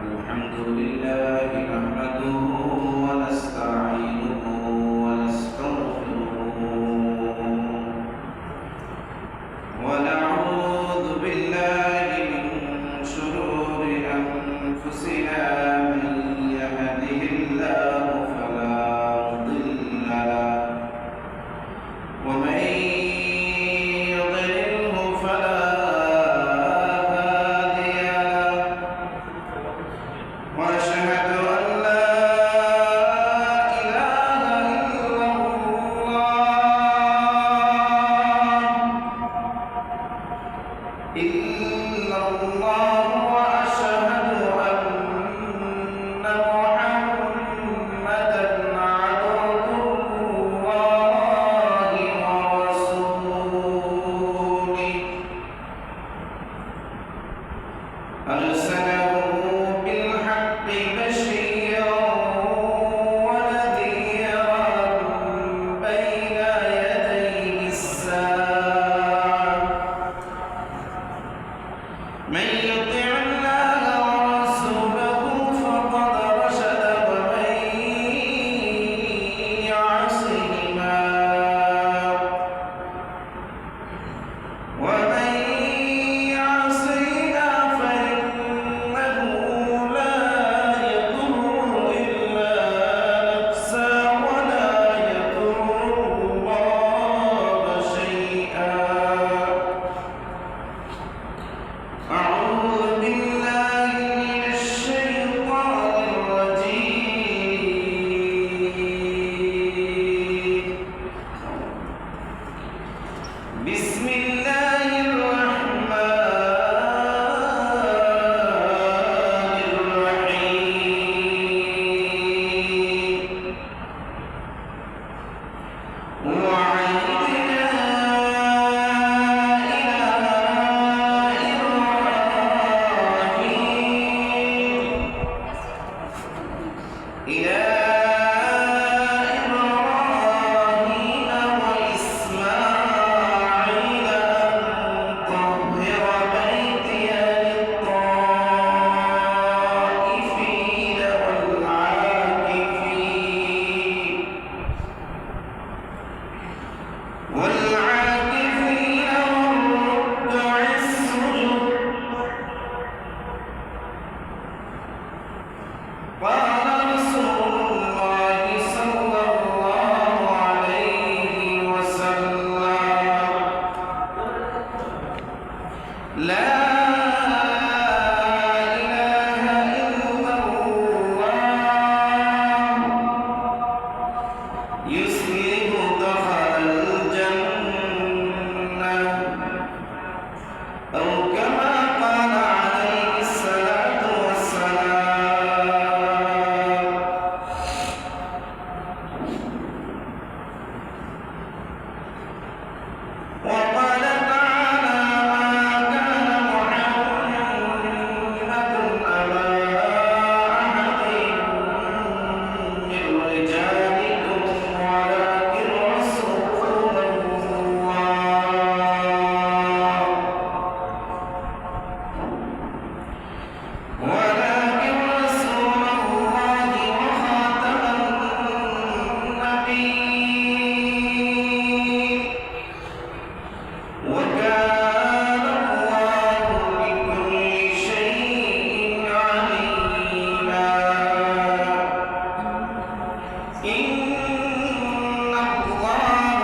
الحمد لله نحمده ونستعينه ونستغفره ونعوذ بالله من شرور أنفسنا من يهده الله فلا مضل له ومن يضلله فلا هادي له وأشهد أن لا إله إلا الله وأشهد أن محمدا عبد الله ورسوله أرسله بالحق بشيرا ونذيرا بين يدي الساعة من يطع الله ورسوله فقد رشد ومن يعصهما فإنه لا يضر إلا نفسه ولا يضر الله شيئا أعوذ بالله من الشيطان الرجيم بسم الله الرحمن الرحيم وعهدنا إلى إبراهيم وإسماعيل أن طهر بيتي للطائفين والعاكفين والركع السجود قال رسول الله صلى الله عليه وسلم لا إله إلا الله يسلم دخل الجنة أو كما قال عليه الصلاة والسلام وقال تعالى ما كان محمد أبا أحد من رجالكم ولكن رسول الله وخاتم النبيين وكان الله بكل شيء عليما إن الله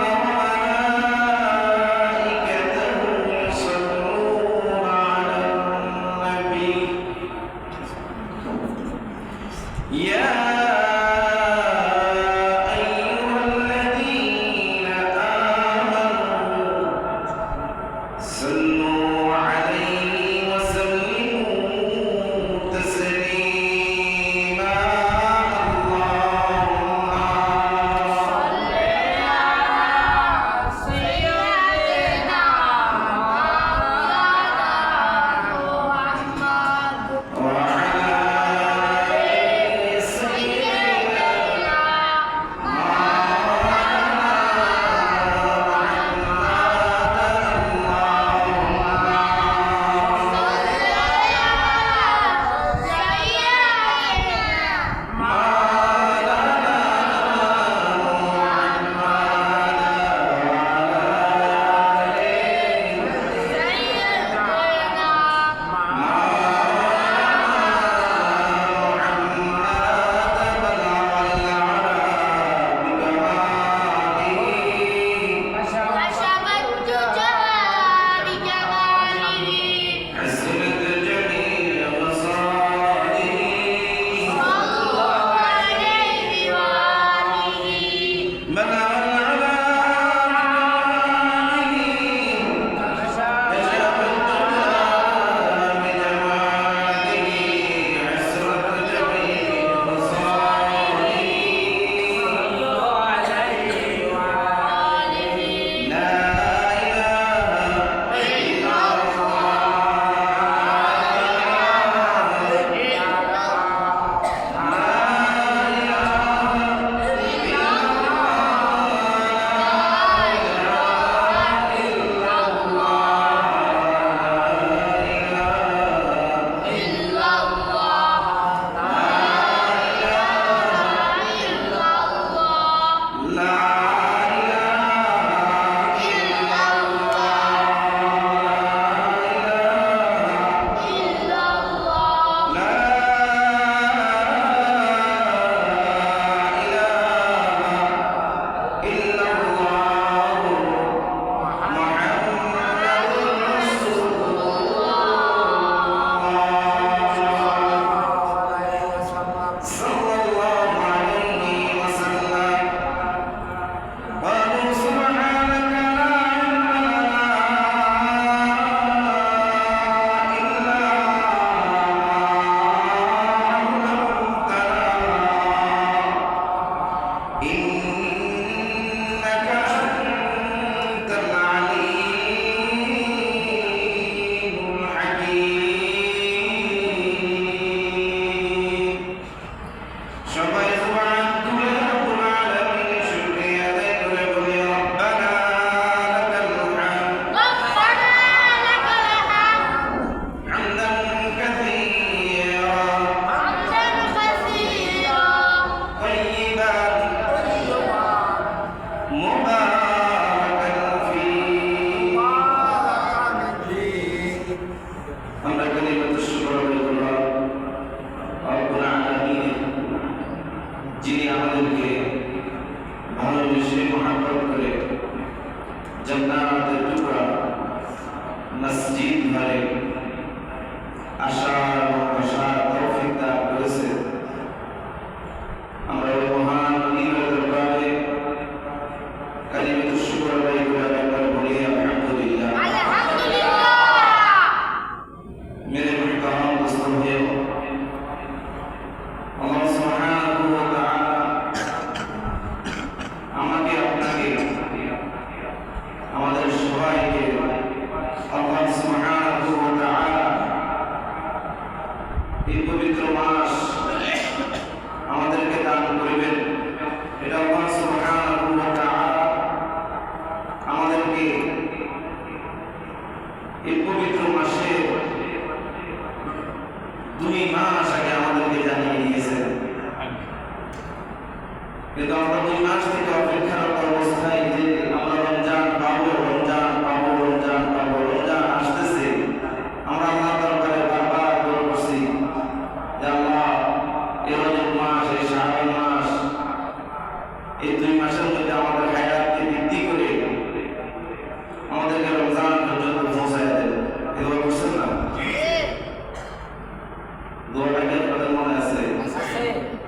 وملائكته يصلون على النبي يا أيها الذين آمنوا صلوا عليه وسلموا تسليما اللهم আমাদেরকে ভালোবেসে মহব্বত করে জান্নাতের টুকরা মসজিদ ঘরে আসার ও বসার তৌফিক দান করেছে। আমরা ওই মহান নবীর দরবারে কালিমাতুশ শুকর আদায় করে একবার বলি আলহামদুলিল্লাহ। मेरे मुहतरम दोस्तों भाइयों, আল্লাহ সুবহানাহু ওয়া তাআলা আমাকে আপনাকে আমাদের সবাইকে আল্লাহ সুবহানাহু ওয়া তাআলা এই পবিত্র মাস আমাদেরকে দান করিবেন। এটা আল্লাহ সুবহানাহু ওয়া তাআলা আমাদেরকে এই পবিত্র মাসে 2 মাস আগে আমাদেরকে জানিয়ে দিয়েছেন, কিন্তু আমরা 2 মাস থেকে অপেক্ষারত অবস্থায় যে আমরা রমজান পাবো, রমজান পাবো, রমজান পাবো, রমজান আসতেছে, আমরা আল্লাহ দরবারে বারবার দোয়া করছি যে আল্লাহ এই রজব মাস, এই শাবান মাস, এই 2 মাসের মধ্যে আমাদের হায়াতকে বৃদ্ধি করে আমাদেরকে রমজান পর্যন্ত পৌঁছায় দেন। এই দোয়া করছেন না? দোয়াটা কি আপনাদের মনে আছে?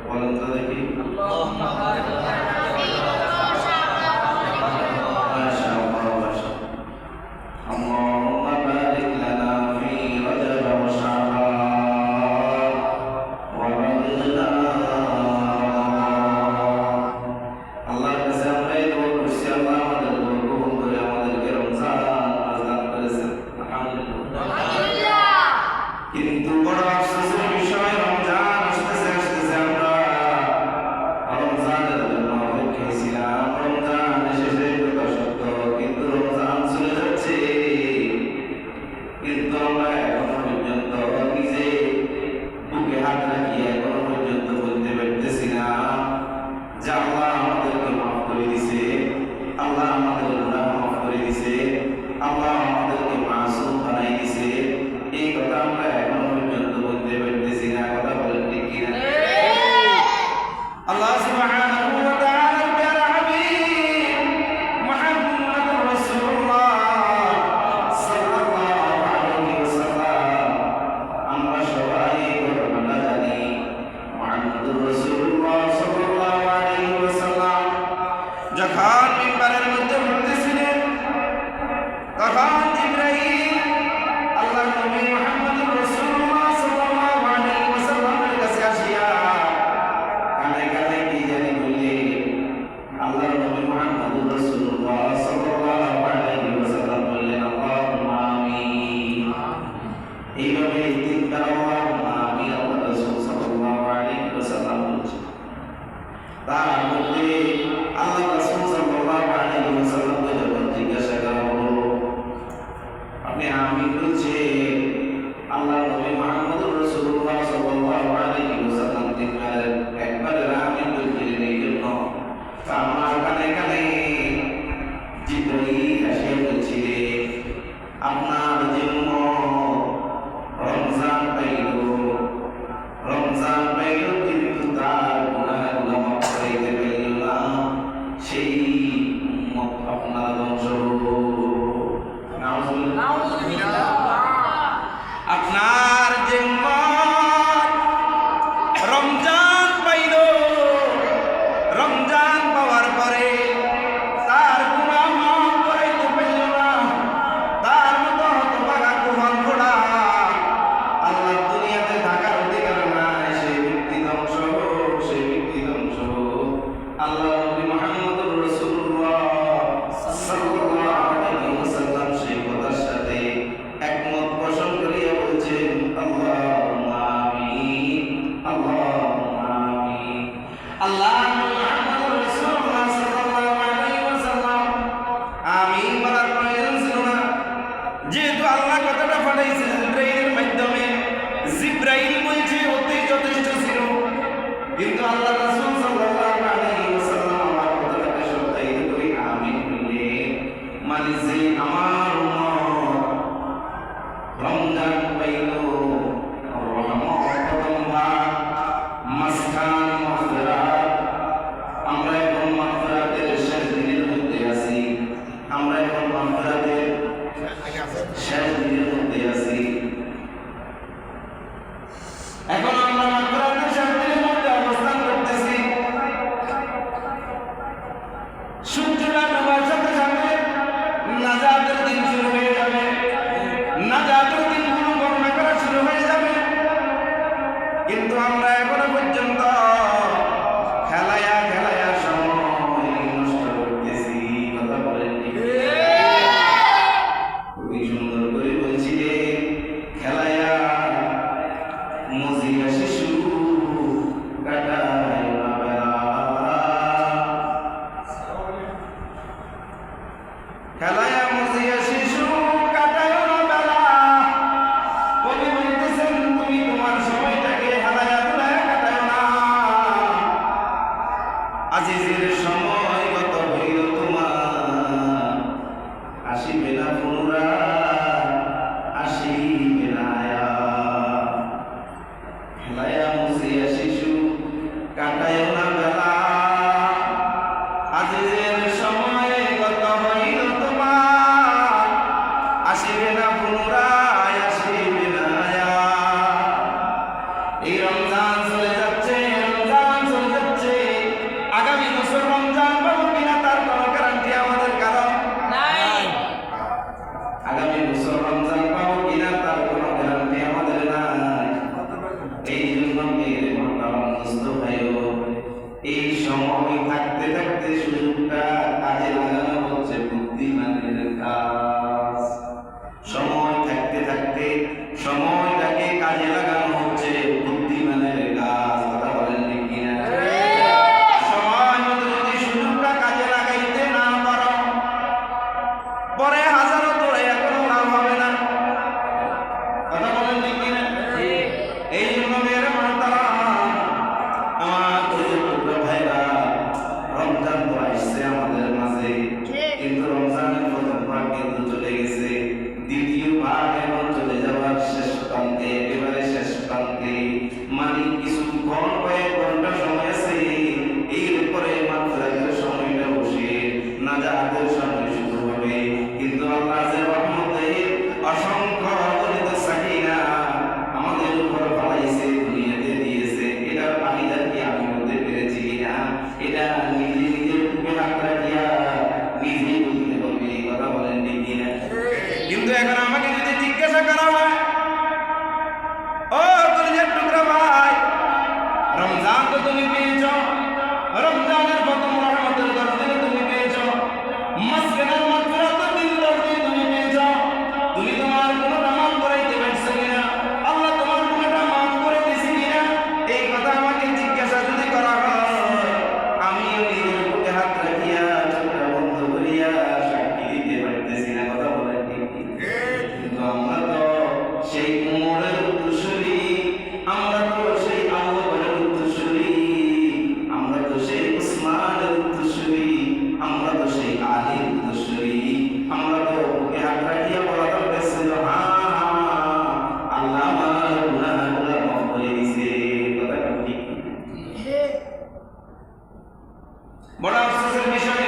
বলেন তো দেখি। কিন্তু বড় আফসোসের বিষয়, রমজান আসতেছে আসতেছে আমরা রমজানের জন্য অপেক্ষায় ছিলাম। রমজান এসেছে কথা সত্য, কিন্তু রমজান চলে যাচ্ছে, কিন্তু আমরা এখনো পর্যন্ত নিজে বুকে হাত রাখিয়ে এখনো পর্যন্ত বলতে পারতেছি না যে আল্লাহ আমাদেরকে মাফ করে দিছে, আল্লাহ আমাদের গুনাহ মাফ করে দিছে, আল্লাহ আমাদেরকে মাসুম বানাই দিছে। এই কথা আমরা এখনো পর্যন্ত বলতে পারতেছি না। কথা বলেন ঠিক কিনা? আল্লাহ সুবহানাহু ওয়া তাআলার প্যারা হাবিব মুহাম্মদুর রাসূলুল্লাহ সাল্লাল্লাহু আলাইহি ওয়াসাল্লাম, আমরা সবাই ঘটনাটা জানি। মুহাম্মদুর রাসূলুল্লাহ সাল্লাল্লাহু আলাইহি ওয়াসাল্লাম যখন মিম্বারের মধ্যে উঠতেছিলেন, তখন জিবরাইল আল্লাহ নবী মুহাম্মদুর রাসূলুল্লাহ সাল্লাল্লাহু আলাইহি ওয়াসাল্লামের কাছে আসিয়া কানে কানে কি জানি বললেন। আল্লাহ নবী মুহাম্মদুর রাসূলুল্লাহ সাল্লাল্লাহু আলাইহি ওয়াসাল্লাম বললেন, আল্লাহুম্মা আমিন। এইভাবে 3 বার আল্লাহুম্মা আমিন আল্লাহ রাসূল সাল্লাল্লাহু আলাইহি ওয়াসাল্লাম বলছেন। তার মধ্যে আল্লাহ রাসূল সাল্লাল্লাহু আলাইহি ওয়াসাল্লামকে যখন জিজ্ঞাসা করা হলো, আপনি আমিন বলছেন, আল্লাহ নবী মুহাম্মদুর রাসূলুল্লাহ সাল্লাল্লাহু আলাইহি ওয়াসাল্লাম একবার আমিন বলছিলেন। এই জন্য আমার কানে কানে জিবরাইল এসে বলছিলেন, আপনার জন্য রমজান পাইল, রমজান পাইল, কিন্তু তার গুনাহগুলো মাফ করাইতে পারল না, সেই উম্মত আপনার ধ্বংস হলো। আপনার যে রমজান পাইল, রমজান পাওয়ার পরে তার গুনাহ মাফ করাইতে পারল না, তার মতো হতভাগা কুফল খোড়া আল্লাহ দুনিয়াতে থাকার অধিকার নাই, সেই ব্যক্তি ধ্বংস হোক, সেই ব্যক্তি ধ্বংস হোক। আল্লাহ নবী মুহাম্মদুর রাসূলুল্লাহ সাল্লাল্লাহু আলাইহি ওয়াসাল্লাম সেই কথার সাথে একমত পোষণ করিয়া বলছেন, আল্লাহুম্মা আমিন, আল্লাহুম্মা আমিন। আল্লাহ মুহাম্মদুর রাসূলুল্লাহ সাল্লাল্লাহু আলাইহি ওয়াসাল্লাম আমিন বলার প্রয়োজন ছিল না, যেহেতু আল্লাহ কথাটা পাঠাইছেন জিবরাইলের মাধ্যমে, জিবরাইল বলছে ওতেই যথেষ্ট ছিল। কিন্তু আল্লাহ রাসূল সাল্লাল্লাহু আলাইহি ওয়াসাল্লাম আজিজের সময় কত হইল তোমার, আসিবে না পুনরায়, আসিবে না আয়াত। খেলায়া মুছিয়া শিশু কাটায় না বেলা, আজিজের সময় কত হইল তোমার, আসিবে না পুনরায়, আসিবে না আয়াত। এই রমজান চলে যাচ্ছে, রমজান চলে যাচ্ছে, আগামী বছর রমজান পাবো কিনা তার কোনো গ্যারান্টি আমাদের কারো নাই। আগামী বছর রমজান পাবো কিনা তার কোনো গ্যারান্টি আমাদের নাই। এই জন্য মেয়ের মহতারাম দোস্ত ভাইও, এই সময় থাকতে থাকতে সুযোগটা কাজে লাগানো হচ্ছে বুদ্ধিমানের কাজ। সময় থাকতে থাকতে সময়টাকে কাজে লাগানো হচ্ছে বুদ্ধিমানের কাজ। কথা বলেন ঠিক কিনা? সময় মতো যদি সুযোগটা কাজে লাগাইতে না পারো, পরে হাজারো তোড়ে এখনো লাভ হবে না। কথা বলেন ঠিক কিনা? এই জন্য মেয়ের মহতারাম, আমার টুকরো ভাইরা, রমজান তো আসছে আমাদের মাঝে, কিন্তু রমজানের প্রথম ভাগ কিন্তু চলে গেছে, দ্বিতীয় ভাগ এখন চলে যাওয়ার শেষ প্রান্তে, একেবারে শেষ প্রান্তে। মানে কিছুক্ষণ কয়েক ঘন্টা সময় আছে, এর উপরে মাত্র একটা সময়টা বসে নাজাতের সময় শুরু হবে। কিন্তু আল্লাহ যে রহমতে অসংখ্য অগণিত সাকিনা আমাদের উপর বাড়াইছে, দুনিয়াতে দিয়েছে, এটার পানিদার কি আমি বলতে পেরেছি কিনা, এটা নিজে নিজের বুকে হাত রাখিয়া নিজেই বলতে হবে। কথা বলেন ঠিক কিনা? কিন্তু এখন আমাকে যদি জিজ্ঞাসা করা হয়, ও কলিজার টুকরা ভাই, রমজান তো তুমি পেয়েছ, রমজানের প্রথম রহমতের 10 দিনে তুমি পেয়েছ, মাঝখানের মাগফিরাতের দিন 10 দিন তুমি পেয়েছ, তুমি তোমার কোনটা মাফ করাইতে পারছো কিনা, আল্লাহ তোমার কোনটা মাফ করে দিয়েছে কিনা, এই কথা আমাকে জিজ্ঞাসা যদি করা হয়, আমিও নিজের বুকে হাত রাখিয়া চোখটা বন্ধ করিয়া সাক্ষী দিতে পারতেছি না। কথা বলেন ঠিক কি? কিন্তু আমরা তো সেই উমরের উত্তরসূরি, আমরা তো সেই আবু বকরের উত্তরসূরি, আমরা তো সেই উসমানের উত্তরসূরি, আমরা তো সেই আলীর উত্তরসূরি, আমরা তো বুকে হাত রাখিয়া বলা দরকার, হ্যাঁ আল্লাহ আমার গুনাহগুলো মাফ করে দিয়েছে। কথা ঠিক? বড় আফসোসের বিষয়,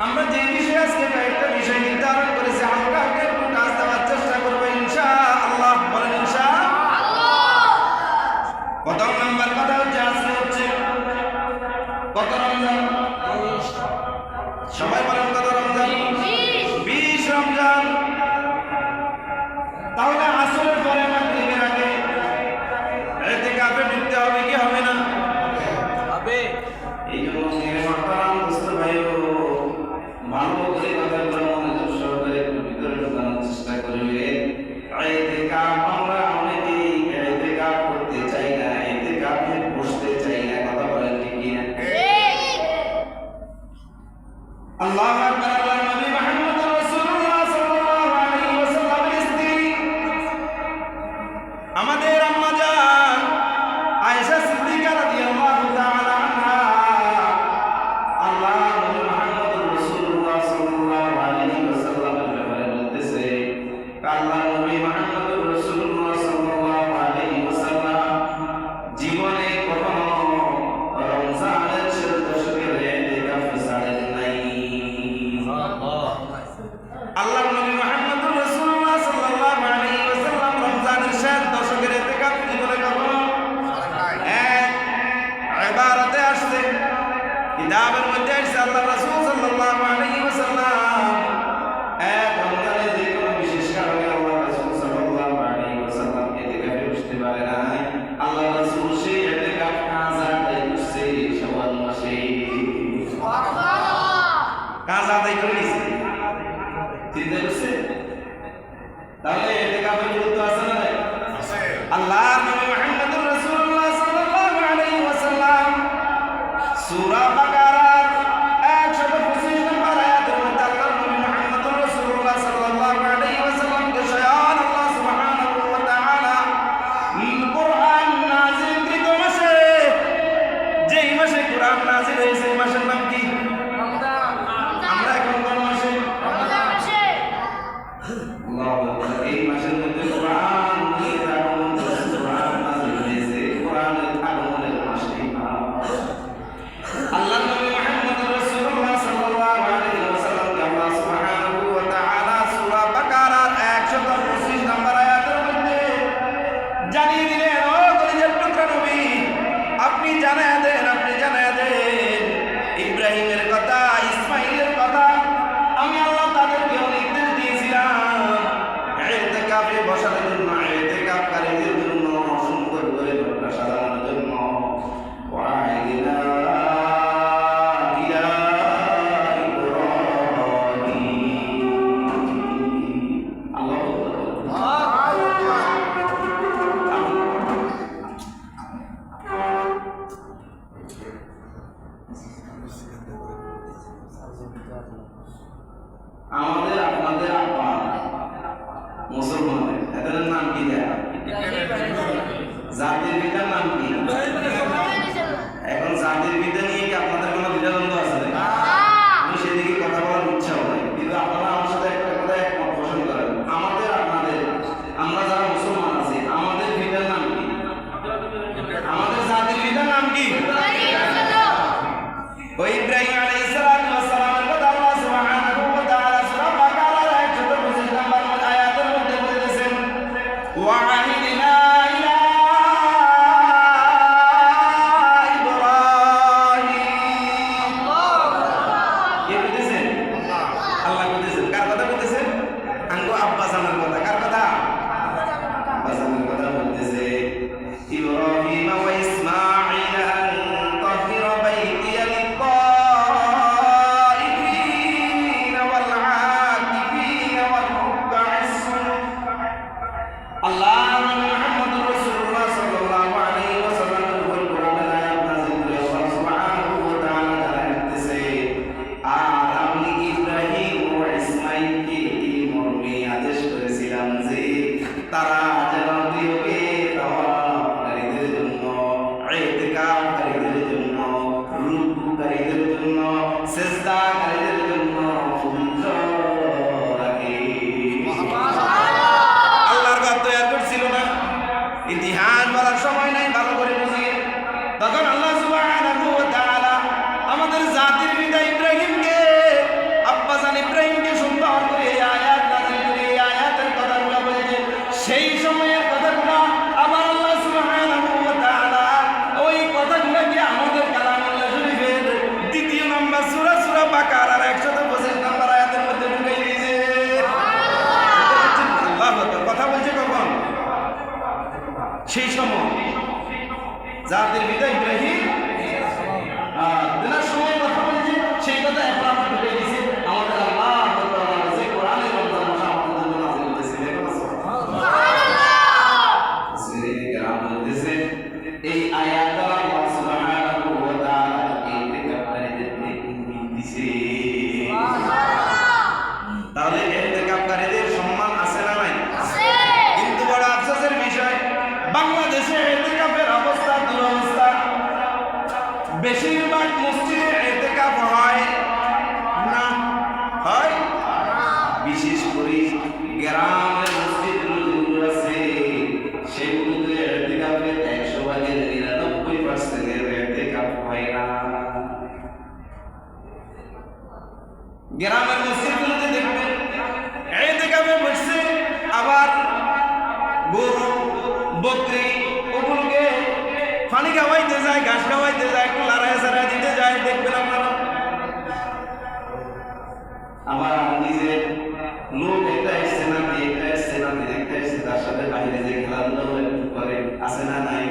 আমরা যে বিষয়ে আজকে কয়েকটা বিষয় নির্ধারণ করেছি, আমরা একটু কাজ দেওয়ার চেষ্টা করবো ইনশাআল্লাহ। বলেন ইনশাআল্লাহ। প্রথম নাম্বার কথা হচ্ছে, আজকে হচ্ছে কত রমজান? সবাই বলেন কত রমজান? 20 রমজান। তাহলে আসরের পরে মাগরিবের আগে ইতিকাফে ঢুকতে হবে কি হবে না? হবে। এই জন্য মেরে মহতারাম দোস্ত ভাইও, ভালো করে কথাগুলো মনোযোগ সহকারে একটু ভিতরে ঢোকানোর চেষ্টা করবে। ইতিকাফ আমরা অনেকেই ইতিকাফ করতে চাই না, ইতিকাফে বসতে চাই না। কথা বলেন ঠিক কিনা? আল্লাহু আকবার। আল্লাহর নবী মুহাম্মদুর রাসূলুল্লাহ সাল্লাল্লাহু আলাইহি ওয়াসাল্লামের স্ত্রী আমাদের আম্মা জান আয়েশা সিদ্দিকা রাদিয়াল্লাহু তাআলা আনহা, আল্লাহর নবী মুহাম্মদুর রাসূলুল্লাহ সাল্লাল্লাহু আলাইহি ওয়াসাল্লামের ব্যাপারে বলতেছে, আল্লাহর নবী মুহাম্মদুর রাসূলুল্লাহ সাল্লাল্লাহু আলাইহি ওয়াসাল্লাম জীবনে কখনো রমজানের শেষ দশকের ইতিকাফ ছাড়েন নাই। আল্লাহর নবী মুহাম্মদুর রাসূলুল্লাহ সাল্লাল্লাহু আলাইহি ওয়াসাল্লাম রমজানের শেষ দশকের ইতিকাফ জীবনে কখনো ইবারতে আসছে, কিতাবের মধ্যে আসছে, আল্লাহর রাসূল সাল্লাল্লাহু আলাইহি ওয়াসাল্লাম রমজানে যে কোনো বিশেষ কারণে আল্লাহর রাসূল সাল্লাল্লাহু আলাইহি ওয়াসাল্লাম ইতিকাফে বসতে পারে না। আল্লাহর রাসূল সেই ইতিকাফ কাজা আদায় করছে শাওয়াল মাসে। কাজা আদায় করে নিছে, চিন্তা করছে? তাহলে ইতিকাফের গুরুত্ব আছে না? আছে। আল্লাহর নবী মুহাম্মদুর রাসূলুল্লাহ সাল্লাল্লাহু আলাইহি ওয়াসাল্লাম সূরা বাকারার 125 নম্বর আয়াতের মধ্যে আল্লাহর নবী মুহাম্মদুর রাসূলুল্লাহ সাল্লাল্লাহু আলাইহি ওয়াসাল্লামকে স্বয়ং আল্লাহ সুবহানাহু ওয়া তাআলা কোরআন নাযিলকৃত মাসে, যেই মাসে কোরআন নাযিল হয়েছে এই মাসের নাম কি? আমরা এখন কোন মাসে? আল্লাহু আকবার। এই মাসের মধ্যে কোরআন নিয়ে আগমন করেছে, কোরআন নাযিল হয়েছে, কোরআনের আগমনের মাস এই মাস। আল্লাহর নবী মুহাম্মদ রাসূলুল্লাহ সাল্লাল্লাহু আলাইহি ওয়াসাল্লামকে আল্লাহ সুবহানাহু ওয়া তাআলা সূরা বাকারার 125 নম্বর আয়াতের মধ্যে জানিয়ে দিলেন, ও কলিজার টুকরা নবী, আপনি জানায়া দেন ইব্রাহিমের কথা, ইসমাঈলের কথা। আমি আল্লাহ তাদেরকে নির্দেশ দিয়েছিলাম ইতিকাফে বসার জন্য, ইতিকাফকারীদের জন্য, সুন্দর করে ঘরটা সাজানোর জন্য। ওয়াহিদনা ইলা ইব্রাহিম। আল্লাহু আমাদের আপনাদের আব্বা মুসলমানের এদের নাম কি দেয়? জাতির পিতার নাম কি? এখন জাতির পিতা নিয়ে কি আপনাদের কোনো দ্বিধাদ্বন্দ্ব আছে নাকি? আমি সেদিকে কথা বলার ইচ্ছা হয়, কিন্তু আপনারা আমার সাথে একটা কথা একমত পোষণ করেন। আমাদের আপনাদের, আমরা যারা মুসলমান আছি, আমাদের পিতার নাম কি? আমাদের জাতির পিতার নাম কি? ওই ইব্রাহিম আলাইহিস সালাতু ওয়াস সালামের কথা আল্লাহ সুবহানাহু ওয়া তাআলা সূরা বাকারার 125 নম্বর আয়াতের মধ্যে বলেছেন, ওয়াহিদনা ইলা ইব্রাহিম। কে বলতেছেন? আল্লাহ বলতেছেন। কার কথা বলতেছেন? আঙ্গো আব্বা জানার কথা। কার কথা? আব্বা জানার কথা বলতেছে। ইব্রাহিম ওয়া ইসমাঈল আন তাহিরা বাইতিয়া লিত-তাইফিন ওয়াল আকিফিন ওয়াল রুকআস সুজুদ। আল্লাহ মুহাম্মদুর রাসূলুল্লাহ সাল্লাল্লাহু আলাইহি ওয়াসাল্লামের উপর কোরআনের আয়াত নাযিল করে আল্লাহ সুবহানাহু ওয়া তাআলা জানাইতেছে, আর আমি ইব্রাহিম ও ইসমাঈলকে এই মর্মে আদেশ করেছিলাম যে তারা যেন দিওকে তাওয়াফকারীদের জন্য, ইতিকাফকারীদের জন্য, রুকুকারীদের জন্য, সিজদাকারীদের জন্য পবিত্র রাখে। আল্লাহর ঘর তৈরি করছিল না, ইতিহাস বলার সময় নাই, ভালো করে বুঝিয়ে। তখন আল্লাহ সুবহানাহু ওয়া তাআলা আমাদের জাতির পিতা ইব্রাহিমকে, আব্বাজান ইব্রাহিমকে সুন্দর করে এই আয়াত নাযিল করে এই আয়াতের কথাগুলো বলেছে। সেই সময়ের কথাগুলো আবার আল্লাহ সুবহানাহু ওয়া তাআলা ওই কথাগুলোকে আমাদের কালামুল্লাহ শরীফের 2 নম্বর সূরা বাকারার 125 নম্বর আয়াতের মধ্যে ঢুকিয়ে দিয়েছে। আল্লাহু আকবার। কথা বলছে কখন? সেই সময় জাতির পিতা ইব্রাহিম দিনার সময় কথা বলেছে, সেই কথা এখন আমরা ঢুকিয়ে দিয়েছি আমাদের আল্লাহ তাআলা যে কোরআনে রমজান মাস আমাদের জন্য নাযিল করেছে। এই আয়াত দ্বারা আল্লাহ সুবহানাহু ওয়া তাআলা ইতিকাফকারীদেরকে ইঙ্গিত দিয়েছে। তাহলে ইতিকাফকারীদের সম্মান আছে না নাই? কিন্তু বড় আফসোসের বিষয়, বাংলাদেশে ইতিকাফের অবস্থা দুরবস্থা। বেশিরভাগ মসজিদে ইতিকাফ হয় না, হয় বিশেষ করে গ্রামের মসজিদগুলো আছে, সেগুলোতে ইতিকাফের 100 ভাগের 99% ইতিকাফ হয় না। গ্রামের মসজিদগুলোতে দেখবেন ইতিকাফে বসছে, আবার গরু বকরি ওগুলোকে পানি খাওয়াইতে যায়, ঘাস খাওয়াইতে যায়, একটু লড়াই সারাই দিতে যায়, দেখবেন আপনারা। আমার নিজে লোক একটা এসছে নাকি, একটা এসছে নাকি, একটা এসছে, তার সাথে বাইরে যে খেলাধুলা করে, আছে না নাই?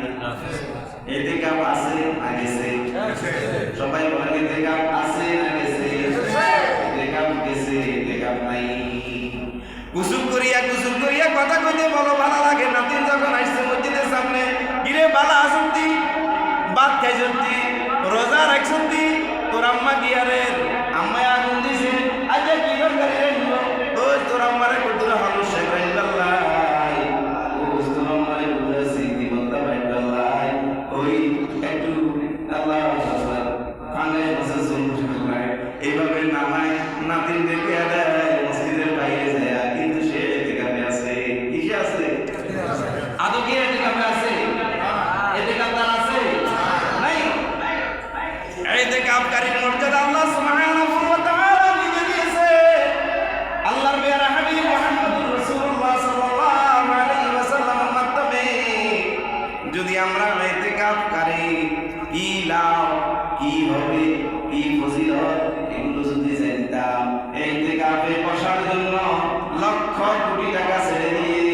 ইতিকাফ আছে না গেছে? সবাই বলেন ইতিকাফ আছে না গেছে? ইতিকাফ গেছে, ইতিকাফ নাই। কুসুম করিয়া কথা কইতে বলো ভালো লাগে। নাতিন যখন আসছে মসজিদের সামনে, গিরে বালা আসন্তি, ভাত খাইছন্তি, রোজা রাখছন্তি, তোর আম্মা গিয়ারে আম্মায় আগুন দিছে, আচ্ছা কি দরকার রে? ওই তোর আম্মারে কইছিল হালু শেখ রাইল্লাহ, ওই তোর আম্মারে কইছিল সিদ্ধি বলতা রাইল্লাহ, ওই একটু আল্লাহ ইতিকাফকারীর মর্যাদা আল্লাহ সুবহানাহু ওয়া তাআলা নিজে দিয়েছে। আল্লাহর প্রিয় হাবিব মুহাম্মদুর রাসূলুল্লাহ সাল্লাল্লাহু আলাইহি ওয়াসাল্লামের মাধ্যমে যদি আমরা ইতিকাফকারী কি লাভ, কি হবে, কি ফজিলত, এগুলো যদি জানতাম, ইতিকাফে বসার জন্য লক্ষ কোটি টাকা ছেড়ে দিয়ে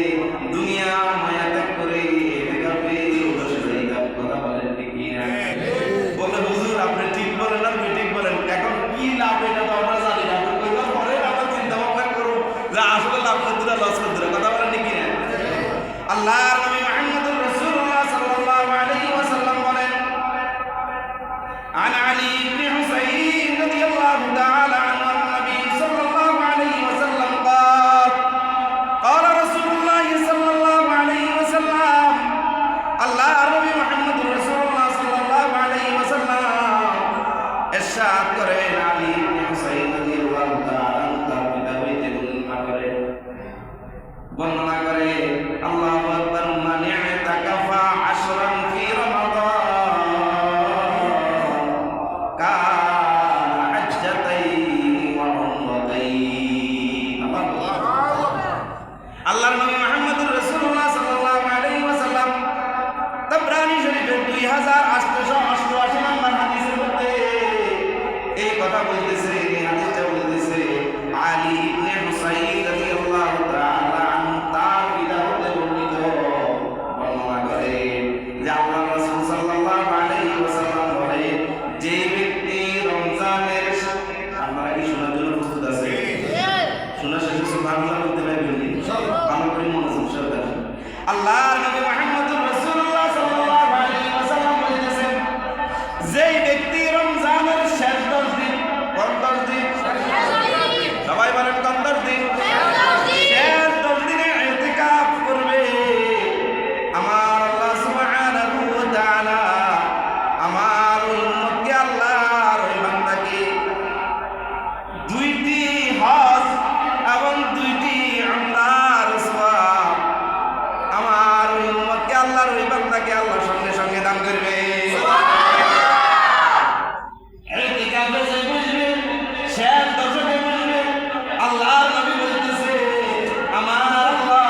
দুনিয়া মায়া ত্যাগ করে ইতিকাফে বসে যাইতাম। কথা বলেন ঠিক কি না? বলে হুজুর আপনি ঠিক বলেন আর ঠিক বলেন, এখন কি লাভ এটা তো আমরা জানি না, কইবার পরে আমরা চিন্তা ভাবনা করব যে আসলে লাভ করতে না লস করতে না। কথা বলেন ঠিক কি না? আল্লাহর নবী মুহাম্মদুর রাসূলুল্লাহ সাল্লাল্লাহু আলাইহি ওয়াসাল্লাম বলেন, عن علي بن حسين رضي الله تعالى عنه عن النبي صلى الله عليه وسلم قال قال رسول الله صلى الله عليه وسلم الله نبي محمد رسول الله صلى الله عليه وسلم ارشاد করেন আলী ইবনে হুসাইন রাদিয়াল্লাহু তাআলা তার পিতা হইতে বর্ণনা করে আল্লাহু আকবার মান ইতাকাফা আশরান ফি রমাদান আল্লাহর নবী মুহাম্মদুর রাসূলুল্লাহ সাল্লাল্লাহু আলাইহি ওয়াসাল্লাম তাবরানী শরীফের 2888 নম্বর হাদিসের মধ্যে এই কথা বলতেছে, এই হাদিসটা বলতেছে আলী ইবনে হুসাইন রাদিয়াল্লাহু তাআলা আনহু তার পিতা হতে বর্ণিত বর্ণনা করে যে আল্লাহর রাসূল সাল্লাল্লাহু আলাইহি ওয়াসাল্লাম বলে, যে ব্যক্তি রমজানের, আপনারা কি শোনার জন্য প্রস্তুত আছে? শোনা শেষে সুবহানাল্লাহ বলতে পারবেন? ভালো করে মনোযোগ সহকারে। আল্লাহর নবী মুহাম্মদুর রাসূলুল্লাহ সাল্লাল্লাহু আলাইহি ওয়াসাল্লাম বলেছেন, যেই ব্যক্তি রমজানের শেষ 10 দিন, কোন 10 দিন? সবাই বলেন কোন 10 দিন? শেষ 10 দিনে ইতিকাফ করবে, আমার আল্লাহ সুবহানাহু ওয়া তাআলা আমার উম্মতকে, আল্লাহর ওই বান্দাকে 2টি হজ এবং 2টি উমরার সওয়াব, আমার ওই উম্মতকে, আল্লাহর ওই বান্দাকে আল্লাহ সঙ্গে সঙ্গে দান করবে। ইতিকাফে যে বসবে, শেষ দশকে বসবে, আল্লাহর নবী বলতেছে আমার আল্লাহ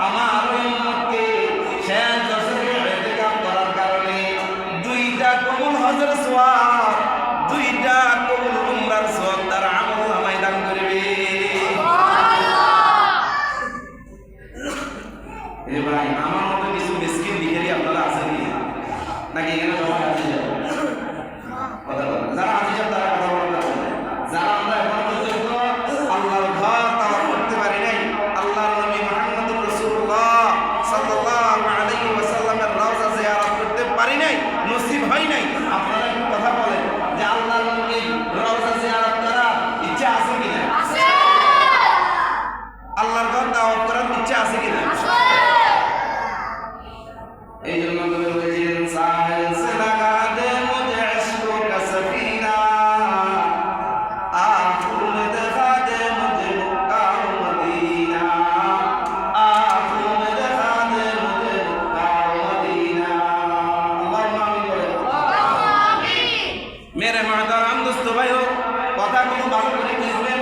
আমার ওই উম্মতকে শেষ দশকে ইতিকাফ করার কারণে 2টা কবুল হজের সওয়াব, 2টা কবুল উমরার সওয়াব তার আমলনামায় দান করবে। এ ভাই, আমার মতো কিছু মিসকিন ভিখারি আপনারা আছেন নাকি? এখানে সবাই হাজির যাবে কথা বলেন, যারা হাজির যাবে তারা কথা বলেন না। যারা আমরা এখন পর্যন্ত আল্লাহর ঘর তাওয়াফ করতে পারি নাই, আল্লাহর নবী মুহাম্মদুর রাসূলুল্লাহ সাল্লাল্লাহু আলাইহি ওয়াসাল্লামের রওজা জিয়ারত করতে পারি নাই, নসিব হয় নাই, আপনারা একটু কথা বলেন যে আল্লাহর নবীর রওজা জিয়ারত করার ইচ্ছা আছে কিনা? আছে। আল্লাহর ঘর তাওয়াফ করার ইচ্ছা আছে কিনা? আছে। এই জন্য নবী বলেছেন, সাহেল সে লাগা দে মুঝে ইশক কা সফিনা, আঁখোं में दिखा दे मुझे मक्का मदीना, आँखों में दिखा दे मुझे मक्का मदीना। अल्लाहुम्मा आमीन। मेरे मोहतरम दोस्तों भाइयों, কথাগুলো ভালো করে বুঝবেন।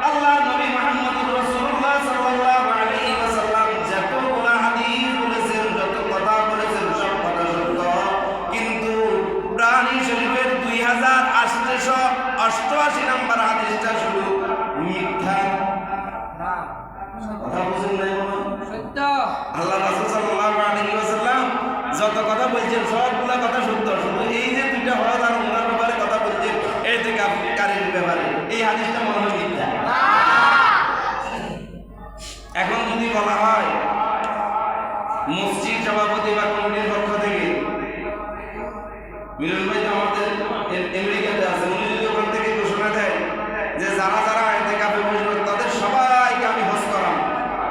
আল্লাহর নবী মুহাম্মদুর রাসূলুল্লাহ সাল্লাল্লাহু আলাইহি ওয়াসাল্লাম যতগুলো হাদিস বলেছেন, যত কথা বলেছেন, সব কথা সত্য, কিন্তু কুরআনী শরীফের 2888 নম্বর হাদিসটা শুধু মিথ্যা। কথা বুঝেন নাই মনে? সত্য। আল্লাহ রাসূল সাল্লাল্লাহু আলাইহি ওয়াসাল্লাম যত কথা বলছেন সবগুলা কথা সত্য, শুধু এই যে 2টা হজ আর উমরার ব্যাপারে কথা বলছেন, ইতিকাফকারীর ব্যাপারে এই হাদিসটা মনে হয় মিথ্যা। এখন যদি বলা হয় মসজিদ সভাপতি বা কমিটির পক্ষ থেকে, মিলন ভাই তো আমাদের আমেরিকাতে আছে, উনি যদি ওখান থেকে ঘোষণা দেয় যে যারা যারা ইতিকাফে বসবে তাদের সবাইকে আমি হজ করাম,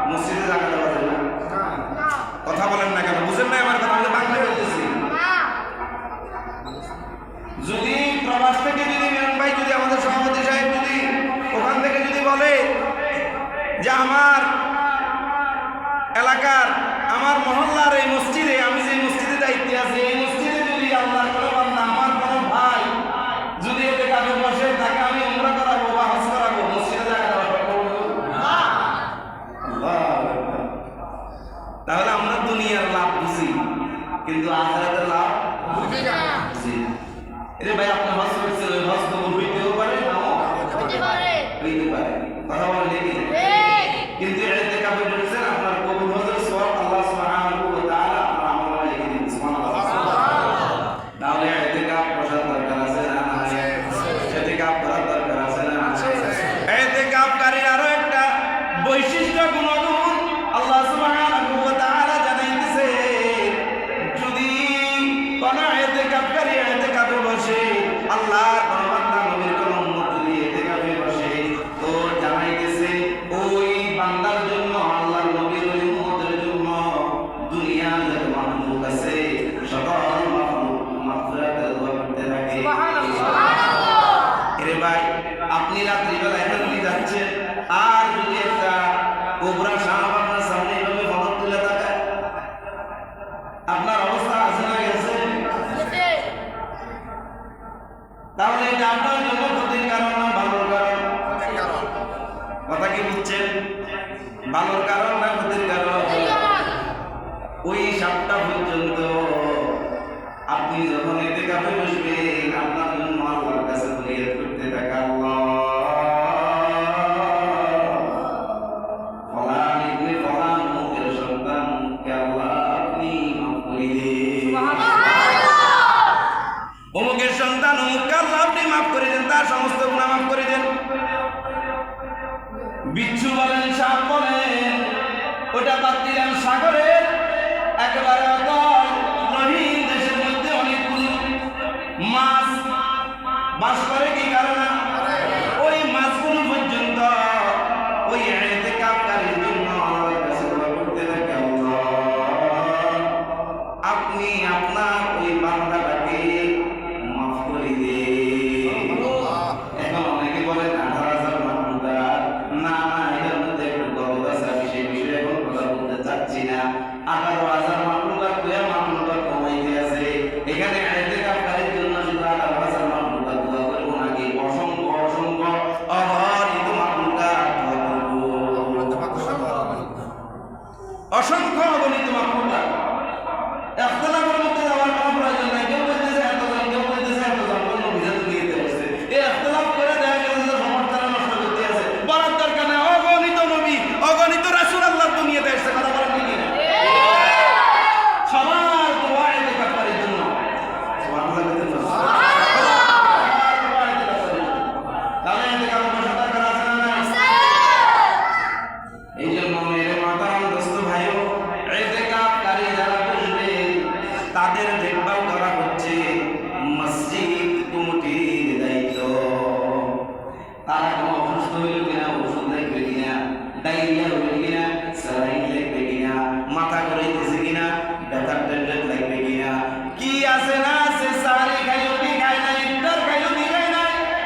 মসজিদে জায়গা দেওয়া যাবে না? কথা বলেন না কেন? বুঝেন না আমার কথা? আমি বাংলা বলতেছি। যদি প্রবাস থেকে যদি মিলন ভাই, যদি আমাদের সভাপতি সাহেব যদি ওখান থেকে যদি বলে যে আমার এলাকার, আমার মহল্লার এই মসজিদে, আমি যে মসজিদে দায়িত্বে আছি, এই মসজিদে যদি আল্লাহর কোনো বান্দা, আমার কোনো ভাই ভাই, আপনি রাত্রিবেলা এখানে যাচ্ছেন, আর যদি একটা কোবরা সাপ আপনার সামনে এইভাবে ফলক তুলে থাকে, আপনার অবস্থা আছে না গেছে? তাহলে এটা আপনার জন্য ক্ষতির কারণ না ভালোর কারণ? কথা কি বুঝছেন? ভালোর কারণ না ক্ষতির কারণ? ওই সাপটা পর্যন্ত আপনি যখন এতে কাপে বসবেন, আপনার জন্য আল্লাহর কাছে ফরিয়াদ করতে থাকা, আল্লাহ ফলান ইবনে ফলান মুখের সন্তানকে আল্লাহ আপনি মাফ করে দিন, অমুকের সন্তান অমুককে আল্লাহ আপনি মাফ করে দেন, তার সমস্ত গুনাহ মাফ করে দেন। বিচ্ছু বলেন, সাপ বলেন, ওটা বাদ দিলেন সাগরের একেবারে অতল রহিম দেশের মধ্যে অনেকগুলো মাছ বাস করে, কি কারণে? ওই মাছগুলো পর্যন্ত ওই ইতিকাফকারীর জন্য আল্লাহর কাছে দোয়া করতে থাকে, আল্লাহ আপনি আপনার ওই বান্দাটাকে মাফ করে দিন। এখন অনেকে বলেন 18,000 মাহমুদা, না না, এটার মধ্যে একটু গলদ আছে, আমি সেই বিষয়ে এখন কথা বলতে চাচ্ছি না। 18,000 মাহমুদা কইয়া মাহমুদা কমাইতে আছে, এখানে ইতিকাফকারীর জন্য শুধু 18,000 মাহমুদা দোয়া করব নাকি অসংখ্য অসংখ্য অগণিত মাহমুদা দোয়া করব, অসংখ্য অগণিত মাহমুদা। ইখতিলাফের মধ্যে যাওয়ার কোনো প্রয়োজন নাই, কেউ বলতেছে এতজন, কেউ বলতেছে এতজন, কোনো ভিজা তুলিয়ে দিয়েছে। এই ইখতিলাফ করে দেখা গেছে যে সমর্থন নষ্ট করতে আছে, বলার দরকার নেই। অগণিত নবী, অগণিত রাসূল আল্লাহ দুনিয়াতে এসেছে, কথা বলেন কি না? সবার দোয়া ইতিকাফকারীর জন্য, সুবহানাল্লাহ বলতে না, সবার দোয়া ইতিকাফকারীর জন্য। তাহলে ইতিকাফ বসার দরকার আছে না? এই জন্য মেরে মাতারাম দোস্ত ভাইও, ইতিকাফকারী যারা বসবে তাদের দেখভাল করা হচ্ছে মসজিদ কমিটির দায়িত্ব। তারা কোনো অসুস্থ হইল কিনা, ওষুধ লাগবে কিনা, ডায়রিয়া হইল কিনা, স্যালাইন লাগবে কিনা, মাথা ঘুরাইতেছে কিনা, ব্যথার ট্যাবলেট লাগবে কিনা, কি আছে না আছে, সারি খাইও কি খায় না, ইফতার খাইও কি খায় না,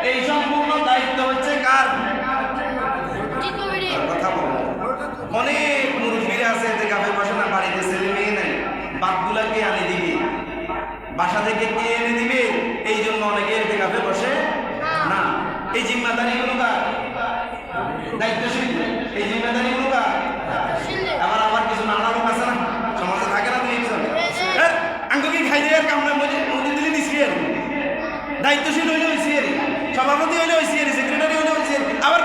এই সম্পূর্ণ দায়িত্ব হচ্ছে কার? কথা বলেন। অনেক মুরব্বীরা আছে ইতিকাফে বসে না, বাড়িতে ছেলে মেয়ে নাই, বাপগুলা কে আনে দিবে, বাসা থেকে কে এনে দিবে, এই জন্য অনেকে ইতিকাফে বসে না। এই জিম্মাদারি গুলো কার? দায়িত্বশীল, এই জিম্মাদারি গুলো কার? আবার কিছু নানা লোক আছে না, সমাজে থাকে না, তুমি আঙ্গুকি খাই দিয়ে কামড়ে মধ্যে দিলে দিছি আর দায়িত্বশীল হইলে হয়েছি আর সভাপতি হইলে হয়েছি আর সেক্রেটারি হইলে হয়েছি, আবার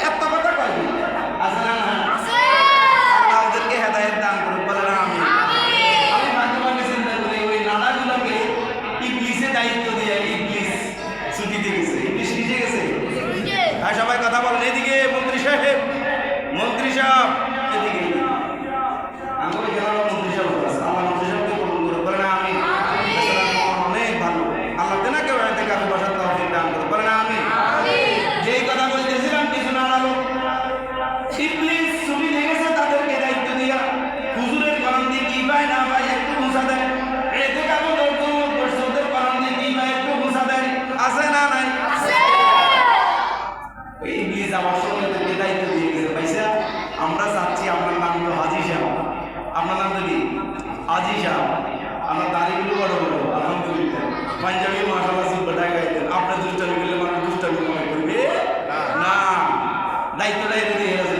এত কথা কয় আছে না? আমাদেরকে হেদায়েত দান করুন, বলে না আমি ভাগ্যবান চিন্তা করি ওই নানাগুলোকে ইবলিসে দায়িত্ব দিয়ে ইবলিস ছুটিতে গেছে, ইবলিস নিজে গেছে। আর সবাই কথা বলেন, এদিকে মন্ত্রী সাহেব, মন্ত্রী সাহেব এদিকে, আমি গেলাম মন্ত্রী সাহেব, আল্লাহ মন্ত্রী সাহেবকে কবুল করুন, বলে না আমি অনেক ভালো, আল্লাহ দেনা কেউ ইতিকাফে বসার তৌফিক দান করুন, বলে না আমি। যেই কথা বলতেছিলাম কিছু নানা লোক ইবলিস ছুটি লেগেছে, তাদেরকে দায়িত্ব দিয়া হুজুরের করান দিয়ে কি পায় না পায় একটু ঘুষা দেয়, ইতিকাফে ওদের করান দিয়ে কি পায় একটু ঘুষা দেয়, আছে না নাই? ইবলিস আমার সঙ্গে দায়িত্ব দিয়ে গেছে, পয়সা আমরা চাচ্ছি, আপনার নাম তো হাজি সাহেব, আপনার নাম তো কি? হাজি সাহেব, আপনার দাড়িগুলো বড় বড়, আলহামদুলিল্লাহ, পাঞ্জাবি মাশাআল্লাহ সুন্দর গাইতেন, আপনার দুষ্টামি করলে মানুষ দুষ্টামি মনে করবে না, দায়িত্বটা এনে দিয়ে গেছে।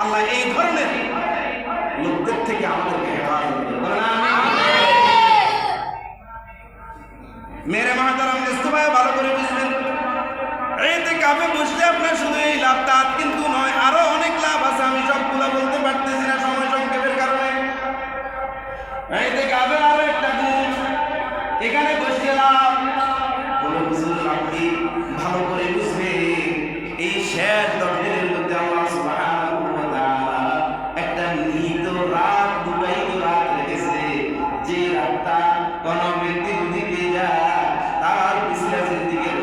আল্লাহ এই ধরনের লোকদের থেকে আমাদেরকে হেফাজত করুন, মেরে মাহতারাম দোস্ত ভাই, ভালো করে বুঝবেন, ইতিকাফে বসলে আপনার শুধু এই লাভটা কিন্তু নয়, আরো অনেক লাভ আছে, আমি সবগুলা বলতে পারতেছি না সময় সংক্ষেপের কারণে। ইতিকাফে আরো একটা গুণ, এখানে বসে লাভ বলে বুঝুন, আপনি ভালো করে বুঝবে, এই শেষ 10 দিনের মধ্যে আল্লাহ সুবহানাহু ওয়া তাআলা একটা নিহিত রাত, দুবাইত রাত রেখেছে, যে রাতটা কোন ব্যক্তি যদি পেয়ে যায় তার পিছলা জিন্দেগীর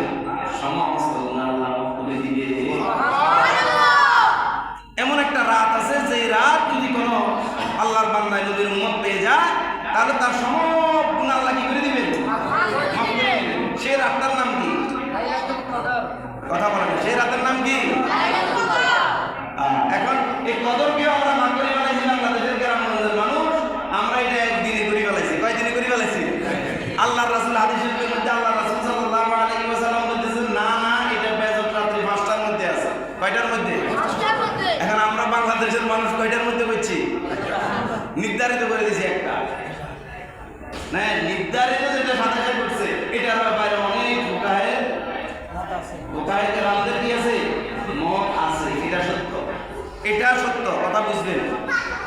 সমস্ত গুনাহ আল্লাহ মাফ করে দিবে। এমন একটা রাত আছে, যে রাত যদি কোনো আল্লাহর বান্দা নবীর উম্মত পেয়ে যায়, তাহলে কয়টার মধ্যে করছি? নির্ধারিত করে দিয়েছি একটা। না, নির্ধারিত যেটা সাতাশে করছে এটার ব্যাপারে অনেক ফুকাহের আমাদের কি আছে, মত আছে। এটা সত্য, এটা সত্য, কথা বুঝবেন,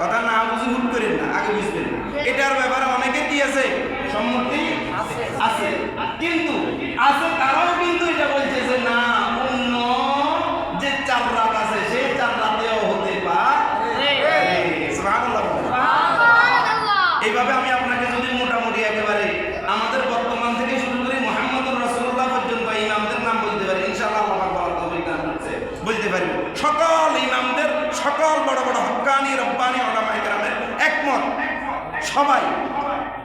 কথা না বুঝে ভুল করেন না, আগে বুঝবেন। এটার ব্যাপারে অনেকে কি আছে, সম্মতি আছে। কিন্তু আছে তারাও কিন্তু এটা বলছে যে না, অন্য যে 4 রাত আছে সেই 4 রাতেও হতে পারে। সুবহানাল্লাহ। এইভাবে আমি আপনাকে যদি মোটামুটি একেবারে আমাদের বর্তমান থেকে শুরু করে মুহাম্মদুর রাসূলুল্লাহ পর্যন্ত ইমামদের নাম বলতে পারি, ইনশাআল্লাহ আল্লাহ পাক তৌফিক দান করছে, বলতে পারি। সকল ইমামদের, সকল বড় বড় হক্কানি রব্বানি উলামায়ে কেরামের একমত, সবাই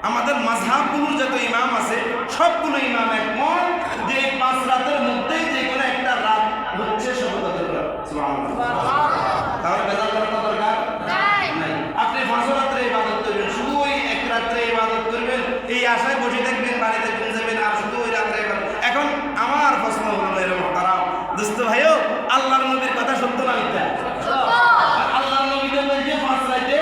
আমাদের মাযহাবগুলোর যত ইমাম আছে সবগুলো ইমাম একমত যে 5 রাতের মধ্যেই যে কোনো একটা রাত হচ্ছে শতকরা। সুবহানাল্লাহ। তাহলে বেজার করার দরকার নাই। আপনি 5 রাত্রে ইবাদত করবেন, শুধু ওই এক রাত্রে ইবাদত করবেন, এই আশায় বসে থাকবেন, বাড়িতে ঘুম যাবেন আর শুধু ওই রাত্রে ইবাদত। এখন আমার প্রশ্ন হলো এরকম তারাও দোস্ত ভাইও, আল্লাহর নবীর কথা সত্য না মিথ্যা? আল্লাহর নবী তো বলছে 5 রাতে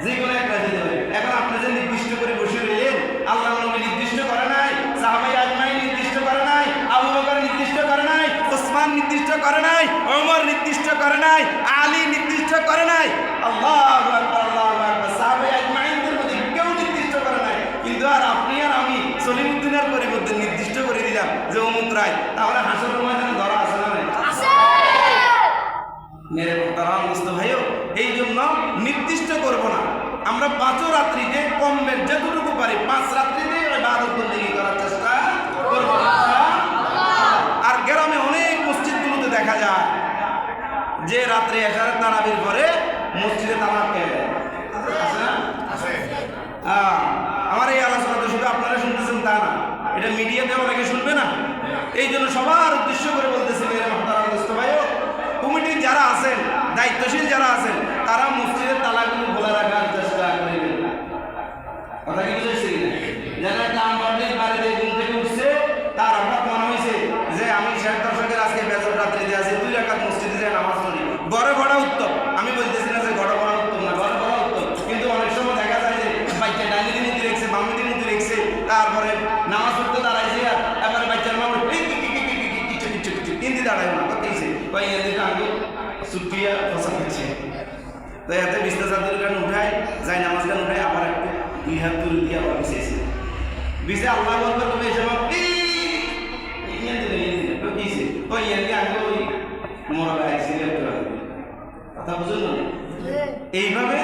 যে কোনো এক রাতে দেবে। এখন আপনি যে নির্দিষ্ট করে বসে রইলেন, আল্লাহর নবী নির্দিষ্ট করে নাই, সাহাবায়ে আজমাইন নির্দিষ্ট করে নাই, আবু বকর নির্দিষ্ট করে নাই, ওসমান নির্দিষ্ট করে নাই, ওমর নির্দিষ্ট করে নাই, আলী নির্দিষ্ট করে নাই। আল্লাহু আকবার, আল্লাহু আকবার। সাহাবায়ে আজমাইনদের মধ্যে কেউ নির্দিষ্ট করে নাই, কিন্তু আর আপনি আর আমি সলিমুদ্দিনের পরিবর্তে নির্দিষ্ট করে দিলাম যে অমুক রায়। তাহলে হাসরের ময়দানে ধরা আছে না? আছে। মেরে মোহতারাম দোস্ত ভাইও, এই জন্য নির্দিষ্ট করব না, আমরা 5 রাত্রিতে কমবের যতটুকু পারি 5 রাত্রিতে ইবাদত বন্দেগী করার চেষ্টা করব। আর গ্রামে অনেক মসজিদগুলোতে দেখা যায় যে রাত্রে এশারের তারাবির পরে মসজিদে তালা আটকে যায়, আছে না? আছে। আমার এই আলোচনা তো শুধু আপনারা শুনতেছেন তা না, এটা মিডিয়াতে অনেকে শুনবে না। এই জন্য সবার উদ্দেশ্য করে বলতেছি মেরে মোহতারাম দোস্ত ভাইও, কমিটির যারা আছেন, দায়িত্বশীল যারা আছেন, তারা মসজিদের তালাগুলো খোলা রাখার চেষ্টা করবেন। কথা কি বুঝেছি? যারা কাম করতে বাড়িতে ঘুম থেকে উঠছে, তার হঠাৎ মনে হয়েছে যে আমি 60 দশকের আজকে বেজর রাত্রিতে আছি, 2 রাকাত মসজিদে যায় নামাজ পড়ি, ঘরে পড়া উত্তম। আমি বলতেছি না যে ঘরে পড়া উত্তম না, ঘরে পড়া উত্তম, কিন্তু অনেক সময় দেখা যায় যে বাচ্চা ডাইনির মধ্যে রেখেছে, বামুদির মধ্যে রেখেছে, তারপরে নামাজ পড়তে দাঁড়াইছে, আর এবারে বাচ্চার মা হিন্দি দাঁড়ায় না, করতেছে কই এদিকে আঙ্গুল সুটিয়া ফসল হচ্ছে। তো এতে বিছনা চাদর গান উঠায়, যাই নামাজ গান উঠায়, আবার একটু 2 হাত তুলে দিয়ে আবার বিছেছে, বিছে আল্লাহ বলবে তুমি এসে মাপি কথা বুঝুন না? এইভাবে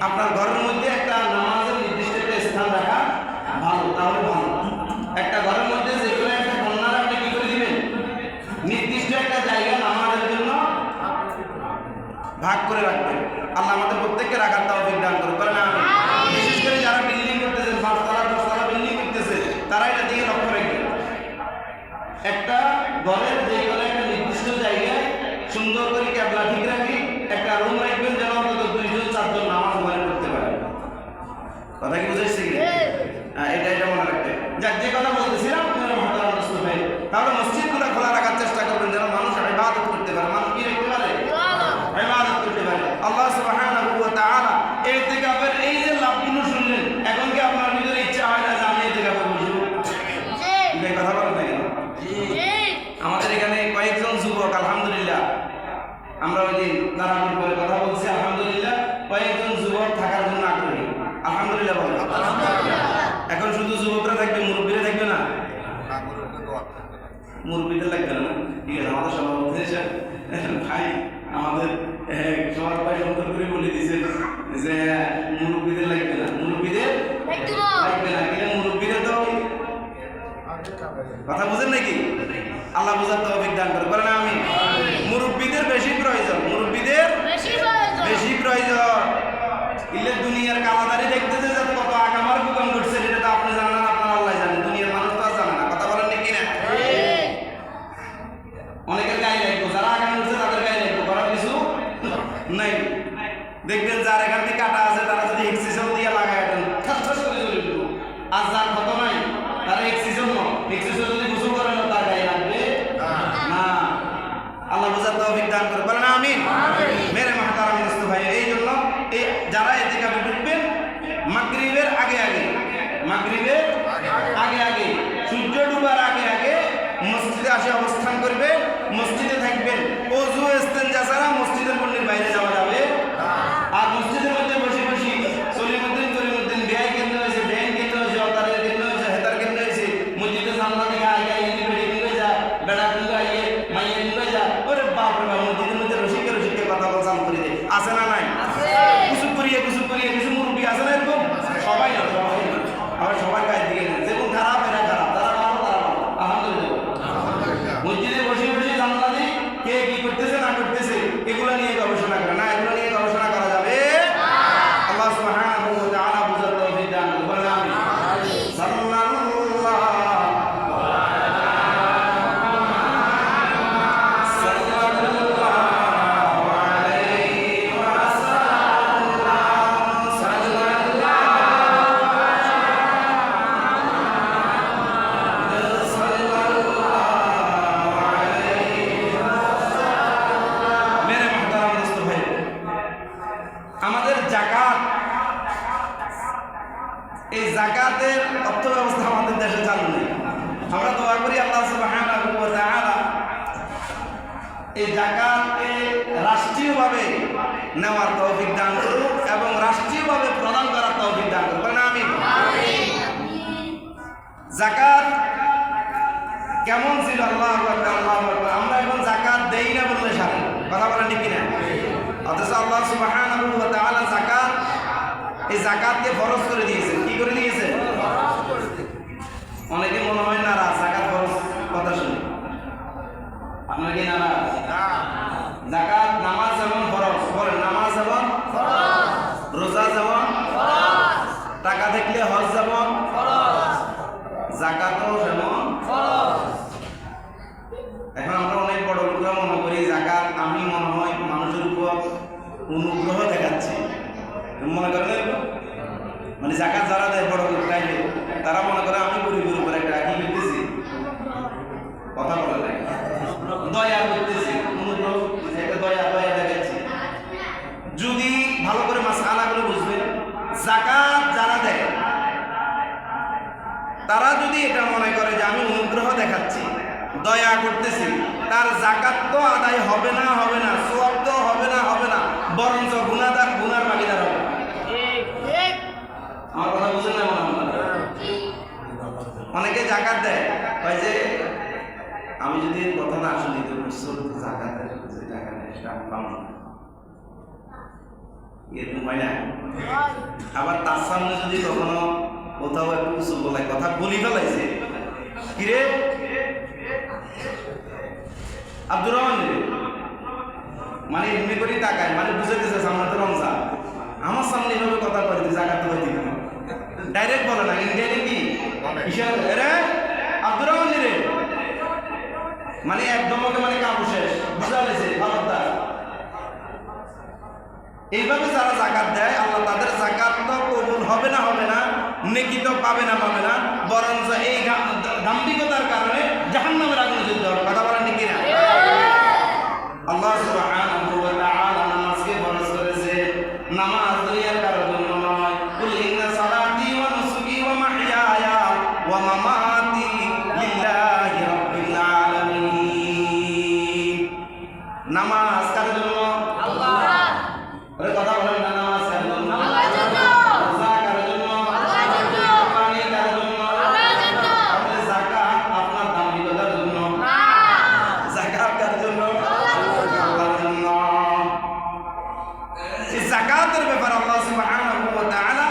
আপনার ঘরের মধ্যে একটা নামাজের নির্দিষ্ট একটা স্থান রাখা ভালো, তাহলে ভালো। একটা ঘরের মধ্যে যে কোনো একটা কন্যার আপনি কি করে দিবেন, নির্দিষ্ট একটা জায়গা নামাজের জন্য ভাগ করে রাখবেন। আল্লাহ আমাদের প্রত্যেককে রাখার তৌফিক দান করুন, বলেন আমিন। বিশেষ করে যারা বিল্ডিং করতেছে, 5 তলা 10 তলা বিল্ডিং করতেছে, তারা এটা দিকে লক্ষ্য রাখবেন। একটা ঘরের যে কোনো একটা নির্দিষ্ট জায়গায় সুন্দর করে ক্যাবলা ঠিক রাখি একটা রুম রাখবেন, যেন অন্তত 2 জন 4 জন নামাজ ঘরে করতে পারে। কথা কি বুঝেছি? এটা মনে রাখতে। যাক, যে কথা বলতেছিলাম, তাহলে মসজিদগুলো খোলা রাখার চেষ্টা করবেন, যেন মানুষ ইবাদত করতে পারে। মানুষ কি রাখতে পারে? ইবাদত করতে পারে। আল্লাহ সুবহানাহু ওয়া তাআলা ইতিকাফের এই যে লাভগুলো শুনলেন, এখন কি আপনার নিজের ইচ্ছা হয় না যে আমি ইতিকাফে বসবো? এই কথা বলেন না কেন? আমাদের এখানে কয়েকজন যুবক, আলহামদুলিল্লাহ, আমরা ওই দিন তারাবির পরে কথা বলছি, আলহামদুলিল্লাহ কয়েকজন যুবক থাকার জন্য আগ্রহী, আলহামদুলিল্লাহ বলেন। এখন শুধু যুবকরা থাকবে, মুরব্বীরা থাকবে না? মুরব্বীদের লাগবে না? ঠিক আছে, আমাদের সভাপতি ভাই আমাদের সবার ভাই সুন্দর করে বলে দিয়েছে যে মুরব্বীদের লাগবে না, মুরব্বীদের লাগবে না। কিন্তু মুরব্বীরা তো কথা বুঝেন নাকি? আল্লাহ বুঝার তৌফিক দান করে, বলেন আমিন। মুরব্বীদের বেশি প্রয়োজন, মুরব্বীদের বেশি প্রয়োজন। ইল্লে দুনিয়ার কালাদারি দেখতেছে যাতে কত আকামার হুকুম করছে, এটা তো আপনি জানেন না, আপনার আল্লাহ জানে, দুনিয়ার মানুষ তো আর জানে না। কথা বলেন নাকি না? অনেকের গায়ে লাগবে, যারা আকাম করছে তাদের গায়ে লাগবে, করার কিছু নাই। দেখবেন যার এখান থেকে কাটা আছে, তারা যদি এক্সিসন দিয়ে লাগায় দেন, ঠাস ঠাস করে চলে যাবে। আর যার কত নাই, তারা এক্সিসন যদি গোসল করে না, তার গায়ে লাগবে না। আল্লাহ বুঝার তৌফিক দান করে, বলেন আমিন। মেরে মাহতারা পাশে অবস্থান করবে, মসজিদে থাকবেন। ওযু ইস্তেনজা ছাড়া মসজিদের পণ্যের বাইরে যাওয়া যাবে আর মসজিদের মধ্যে বসে বসে সলিমুদ্দিন বিআই কেন্দ্র হয়েছে, ব্যাংক কেন্দ্র হয়েছে, অতারের কেন্দ্র হয়েছে, হেতার কেন্দ্র হয়েছে, মসজিদের সামনে থেকে আগে ইন্দি বেড়ে কিনে যা, বেড়া কিনে আইয়ে মাইয়ে কিনে যা। ওরে বাপ রে বাপ, মসজিদের মধ্যে রসিকে রসিকে কথা বলছাম করে দে, আছে না নাই? কিছু করিয়ে কিছু মুরব্বী আছে না এরকম? সবাই না, সবাই না। আবার সবার গায়ের দিকে নেই, যেমন খারাপ এরা খারাপ, তারা ভালো তারা ভালো, আলহামদুলিল্লাহ। মসজিদে বসে বসে জানলা দিয়ে কে কি করতেছে না করতেছে এগুলো নিয়ে গবেষণা করে না, এগুলো নিয়ে গবেষণা করা যাবে। আল্লাহ সুবহানাহু ওয়া তাআলা বুঝার তৌফিক দান করুন, বলেন আমিন। সাল্লাল্লাহু আমাদের যাকাত, এই যাকাতের অর্থ ব্যবস্থা আমাদের দেশে চালু নেই। আমরা দোয়া করি আল্লাহ সুবহানাহু ওয়া তাআলা এই যাকাতকে রাষ্ট্রীয়ভাবে নেওয়ার তৌফিক দান করুন এবং রাষ্ট্রীয়ভাবে প্রদান করার তৌফিক দান করুন, বলেন আমিন। যাকাত কেমন ছিল? আল্লাহু আকবার, আল্লাহু আকবার। আমরা এখন যাকাত দেই না বললে সারে, কথা বলেন ঠিক কিনা? অথচ আল্লাহ সুবহানাহু ওয়া তাআলা যাকাত, এই যাকাতকে ফরজ করে দিয়েছেন। কি করে দিয়েছেন? অনেকে মনে হয় নারাজ যাকাত ফরজ কথা শুনে, আপনার কি নারাজ? যাকাত নামাজ যেমন ফরজ, বলেন নামাজ যেমন ফরজ, রোজা যেমন ফরজ, টাকা থাকলে হজ যেমন ফরজ, যাকাতও যেমন ফরজ। এখন আমরা অনেক বড় লোকরা মনে করি যাকাত আমি মনে হয় মানুষের উপর অনুগ্রহ দেখাচ্ছি, মনে করেন এরকম? মানে যাকাত যারা দেয় বড় লোক টাইপে, তারা মনে করে আমি গরিবের উপর একটা কি করতেছি, কথা বলে না, দয়া করতেছি, অনুগ্রহ, একটা দয়া দেখাচ্ছি। যদি ভালো করে মাসআলাগুলো বুঝবেন, যাকাত যারা দেয় তারা যদি এটা মনে করে যে আমি অনুগ্রহ দেখাচ্ছি, দয়া করতেছি, তার যাকাত তো আদায় হবে না, সওয়াব তো হবে না, বরঞ্চ গুনার ভাগীদার হবে। আমার কথা বুঝেন না? অনেকে যাকাত দেয়, হয় যে আমি যদি কথা না শুনি তো যাকাত দেয়, টাকা নেয় সেটা আমি পাবো না, এরকম হয় না? আবার তার সামনে যদি কখনো কোথাও একটু উঁচু বলায় কথা বলি ফেলাইছে, কিরে আব্দুর রহমান, মানে এমনি করে তাকায়, মানে বুঝাইতেছে সামনে তো রমজান, আমার সামনে এভাবে কথা বলে তুই জায়গা তো হইতে না, ডাইরেক্ট বলে না, ইনডাইরেক্ট কি ইশারা রে আব্দুর রহমান রে, মানে একদম ওকে মানে কাবু শেষ, বুঝাইছে খবরদার। এইভাবে যারা যাকাত দেয়, আল্লাহ তাদের যাকাত তো কবুল হবে না, নেকি তো পাবে না, বরঞ্চ এই দাম্ভিকতার কারণে জাহান্নামের আগুনে যেতে হবে, কথা বলেন ঠিক কিনা? আল্লাহ সুবহানাহু ওয়া তাআলা নামাজকে ফরজ করেছেন, নামাজ দুনিয়ার কারো জন্য নয়। কুল ইন্না সালাতি ওয়া নুসুকি ওয়া মাহইয়ায়া ওয়া মামাতি লিল্লাহি রাব্বিল আলামিন। নামাজ কার জন্য? আল্লাহ। আরে কথা বলেন না, নামাজ কার জন্য? আল্লাহর জন্য। রোজা কার জন্য? আল্লাহর জন্য। পানি কার জন্য? আল্লাহর জন্য। আপনি যাকাত আপনার দাম্ভিকতার জন্য না, যাকাত কার জন্য? যাকাতের ব্যাপারে আল্লাহ সুবহানাহু ওয়া তাআলা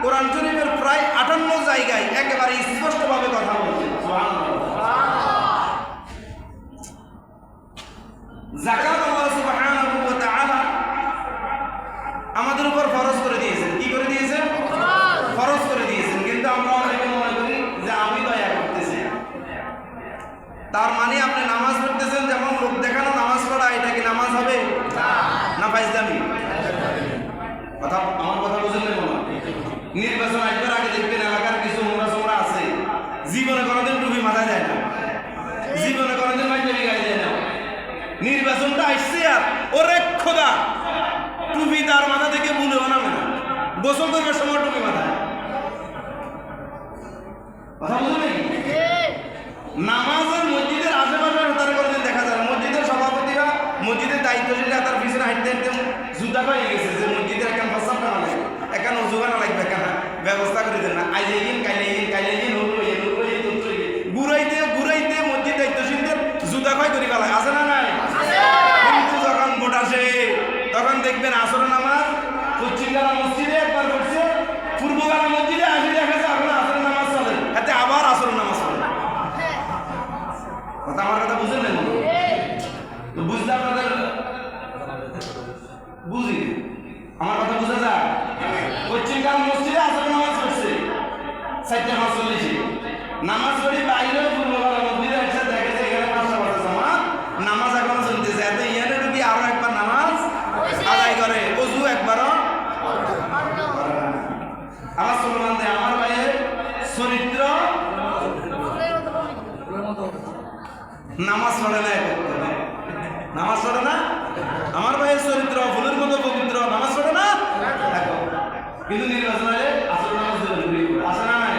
কোরআন শরীফের প্রায় 58 জায়গায় একেবারে স্পষ্টভাবে কথা বলেছেন। সুবহানাল্লাহ। যাকাত আল্লাহ সুবহানাহু ওয়া তাআলা আমাদের উপর ফরজ করে দিয়েছেন। কি করে দিয়েছেন? ফরজ করে দিয়েছেন। কিন্তু আমরা অনেকে মনে করি যে আমি দয়া করতেছি, তার মানে আপনি নামাজ পড়তেছেন যেমন লোক দেখানো নামাজ পড়া, এটা কি নামাজ হবে? না ফাইজলামি? কথা আমার কথা বুঝেন না? নির্বাচন আসবার আগে দেখবেন এলাকার কিছু মোমরা আছে, জীবনে কোনোদিন টুপি মাথায় দেয় না, জীবনে কোনোদিন মাইজলামি গায়ে দেয় না। নির্বাচনটা আসছে আর ওরে খোদা টুপি তার মাথা থেকে বুনে বানাবে না, গোসল করবার সময় টুপি মাথায়, কথা বুঝলেন? নামাজের মসজিদের আশেপাশে জুতা পাই গেছে যে মসজিদের এখন প্রস্তাব না লাগবে এখন অজুবা না লাগবে কেন ব্যবস্থা করে দেন না আজ এইন কাইলে ঘুরাইতে মসজিদ দায়িত্বশীলদের জুতা খাই করি ফেলা আছে না নাই? কিন্তু যখন ভোট আসে তখন দেখবেন আসর নামাজ পশ্চিমগালা মসজিদে একবার করছে, পূর্বগালা মসজিদে আসি দেখা যায় এখন আসর নামাজ চলে, এতে আবার আসর নামাজ চলে। কথা আমার কথা বুঝেন না? তো বুঝলে আপনাদের বুঝি আমার কথা বুঝা যায়? পশ্চিমগালা মসজিদে আসর নামাজ পড়ছে 4:45 নামাজ পড়ি বাইরে পূর্বগালা মসজিদে এসে দেখে যে এখানে 5টা বাজে জামাত নামাজ এখনো চলতেছে, এত ইয়ানে ঢুকি আরো একবার নামাজ আদায় করে, অজু একবারও আমার মুসলমানদের আমার ভাইয়ের চরিত্র নামাজ পড়ে না, নামাজ পড়ে না, আমার ভাইয়ের চরিত্র ফুলের মতো পবিত্র, নামাজ পড়ে না, কিন্তু নির্বাচন হলে আসল নামাজ আসে না নাই?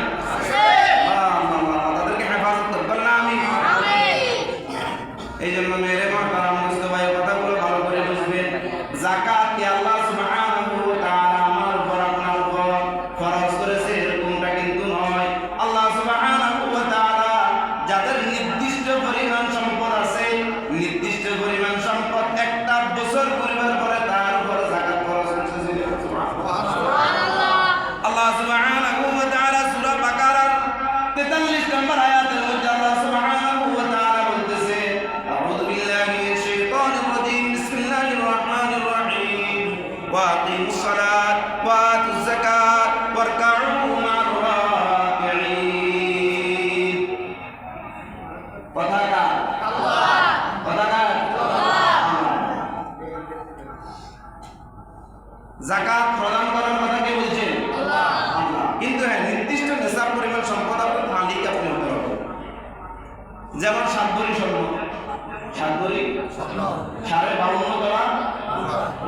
তাদেরকে হেফাজত করবেন না আমি এই জন্য মেরে মা তারা মুস্ত ভাই কথাগুলো ভালো করে বুঝবেন। যাকাত কি আল্লাহ সুবহানাহু ওয়া তাআলা আমার উপর আপনার উপর ফরজ করেছে এরকমটা কিন্তু নয়। আল্লাহ সুবহানাহু ওয়া তাআলা যাদের নির্দিষ্ট পরিমাণ সম্পদ আছে, নির্দিষ্ট পরিমাণ সম্পদ একটা বছর পরিবার পরে তার উপর যাকাত ফরজ করেছে। সুবহানাল্লাহ। আল্লাহ সুবহানাহু ওয়া তাআলা সূরা বাকারার 43 নম্বর আয়াতের মধ্যে আল্লাহ সুবহানাহু ওয়া তাআলা বলতেছে, আউযু বিল্লাহি মিনাশ শাইতানির রাজীম, বিসমিল্লাহির রহমানির রহিম, ওয়া আকিমুস সালাত ওয়া আতুজ যাকাত ওয়ারকাউ মা'র রাকিঈন। কথা কার? আল্লাহ। কথা কার? আল্লাহ। যাকাত প্রদান করার কথা কে বলছেন? আল্লাহ। কিন্তু হ্যাঁ, নির্দিষ্ট নিসাব পরিমাণ সম্পদ আপনার মালিক আপনি হতে হবে। যেমন 7 ভরি স্বর্ণ, 7 ভরি 52.5 তোলা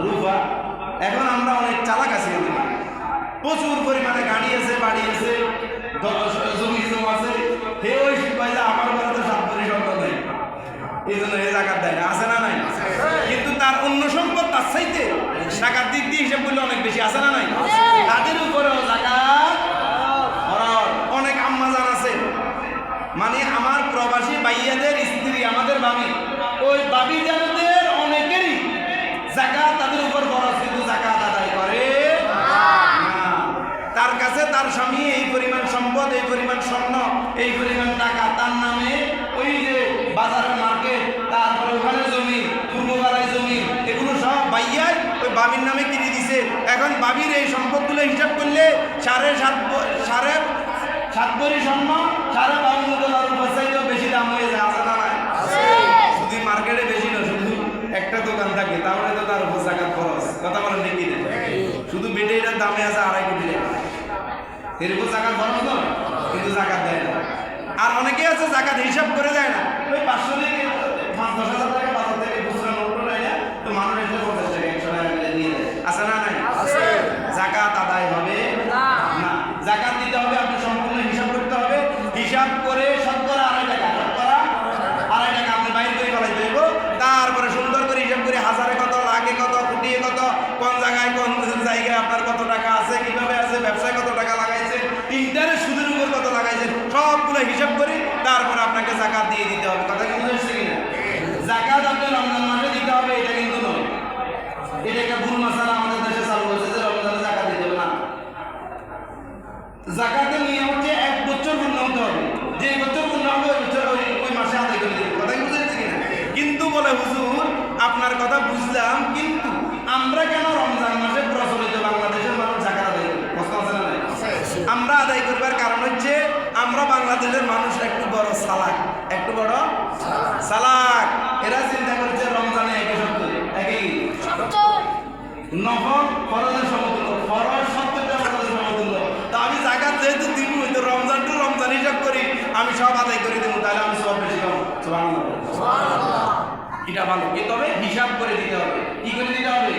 রূপা। এখন আমরা অনেক চালাক আছি, প্রচুর পরিমাণে গাড়ি আছে, বাড়ি আছে, জমি জমা আছে, হে ওই শিখবাই যে আমার ঘরে তো 7 ভরি স্বর্ণ নেই, এই জন্য এই জাকাত দেয় না, আছে না নাই? কিন্তু তার অন্য সম্পদ তার চাইতে টাকার দিক দিয়ে হিসাব করলে অনেক বেশি, আছে না নাই? তাদের উপরেও জাকাত ফরজ। অনেক আম্মাজান আছে, মানে আমার প্রবাসী ভাইয়াদের স্ত্রী, আমাদের ভাবি, ওই ভাবি জানদের অনেকেরই জাকাত তাদের উপর ফরজ, কিন্তু জাকাত আদায় করে না। তার কাছে তার স্বামী এই পরিমাণ সম্পদ, এই পরিমাণ স্বর্ণ, এই পরিমাণ টাকা তার নামে, ওই যে বাজারের মার্কেট, তারপরে ওখানে জমি, পূর্ববালায় জমি, এগুলো সব ভাইয়ার ওই বাবির নামে কিনে দিছে। এখন বাবির এই সম্পদগুলো হিসাব করলে 7.5 ভরি স্বর্ণ 52 তোলার উপর চাইতেও বেশি দাম হয়ে যায়, আছে না নাই? শুধু মার্কেটে বেশি না, শুধু একটা দোকান থাকে, তাহলে তো তার উপর জাকাত খরচ। কথা বলেন নাকি? শুধু বেটেটার দামে আছে 2.5 কোটি টাকা, এর উপর জাকাত খরচ নয়, কিন্তু জাকাত দেয় না। আর অনেকে আছে জাকাত হিসাব করে যায় না, ওই 500 থেকে 5-10 হাজার টাকা বাজার থেকে খুচরা নোট নেয় না, তো মানুষ এসে 50 টাকা 100 টাকা করে দিয়ে দেয়, আছে না নাই? জাকাত আদায় হবে না। জাকাত দিতে হবে, আপনি সম্পূর্ণ হিসাব করতে হবে, হিসাব করে শতকরা 2.5 টাকা, শতকরা 2.5 টাকা আপনি বাইর করে ফেলাইতে হইব। তারপরে সুন্দর করে হিসাব করে হাজারে কত, লাখে কত, কোটিয়ে কত, কোন জায়গায় কোন জায়গায় আপনার কত টাকা আছে, কিভাবে আছে, ব্যবসায় কত টাকা লাগাইছে, ইন্টারেস্ট সুদের উপর কত লাগাইছে, সবগুলো হিসাব করে তারপরে আপনাকে জাকাত দিয়ে দিতে হবে। কথা কি বুঝতে পারছি কিনা? জাকাত আপনি রমজান মাসে দিতে হবে এটা কিন্তু নয়, এটা একটা ভুল মাসালা আমাদের দেশে চালু হয়েছে যে রমজানে জাকাত দিতে হবে না। জাকাতের নিয়ম হচ্ছে 1 বছর পূর্ণ হতে হবে, যে বছর পূর্ণ হবে ওই বছর ওই মাসে আদায় করে দিতে। কথা কি বুঝতে পারছি কিনা? কিন্তু বলে হুজুর আপনার কথা বুঝলাম, কিন্তু আমরা কেন রমজান মাসে প্রচলিত বাংলাদেশের মানুষ জাকাত আদায় করি? প্রশ্ন আছে না নাই? আমরা আদায় করবার কারণ হচ্ছে আমরা বাংলাদেশের মানুষ একটু বড় চালাক, একটু বড় চালাক। এরা চিন্তা করছে রমজানে একই সত্য, একই নফল ফরজের সমতুল্য, ফরজ 70টা ফরজের সমতুল্য। তো আমি জাকাত যেহেতু দিব, তো রমজান টু রমজান হিসাব করি, আমি সব আদায় করে দেবো, তাহলে আমি সব বেশি পাবো। সুবহানাল্লাহ। এটা ভালো, কিন্তু তবে হিসাব করে দিতে হবে। কি করে দিতে হবে?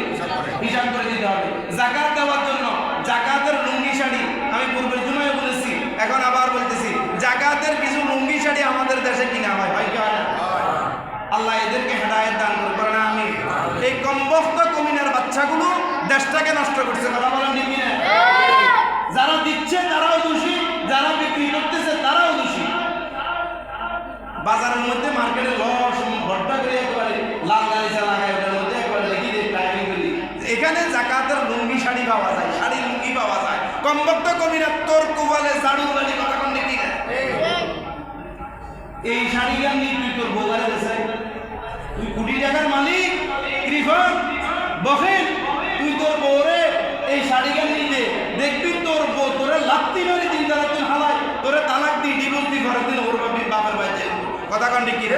হিসাব করে দিতে হবে। জাকাত দেওয়ার জন্য জাকাতের লুঙ্গি শাড়ি আমি পূর্বের জন্যই বলেছি, এখন আবার বলতেছি, জাকাতের কিছু লুঙ্গি শাড়ি আমাদের দেশে কিনা হয়, হয় কি হয় না? আল্লাহ এদেরকে হেদায়েত দান করুন, আমি এই কমবখ্ত কমিনার বাচ্চা পয়সাগুলো দেশটাকে নষ্ট করছে। কথা বলেন ঠিক কিনা? যারা দিচ্ছে তারাও দোষী, যারা বিক্রি করতেছে তারাও দোষী। বাজারের মধ্যে মার্কেটে লস ভট্টা করে একবারে লাল গাড়িটা লাগায়, ওটার মধ্যে একবারে লেগে দিয়ে টাইমিং করি। এখানে জাকাতের লুঙ্গি শাড়ি পাওয়া যায়, শাড়ি লুঙ্গি পাওয়া যায়। কমবক্ত কবিরা তোর কোবালে ঝাড়ু বাড়ি কথা কোন দেখি না। এই শাড়ি গান নিয়ে তুই তোর বোগারে দেশে, তুই কোটি টাকার মালিক কৃষক বহেন, তুই তোর বউরে এই শাড়ি গান নিতে দেখবি তোর বউ তোরে লাত্তি মারি দিন তারা তুই হালাই তোরে তালাক দি ডিভোর্স দি ঘরের দিন ওর বাবার বাচ্চা কথা কন ঠিক রে।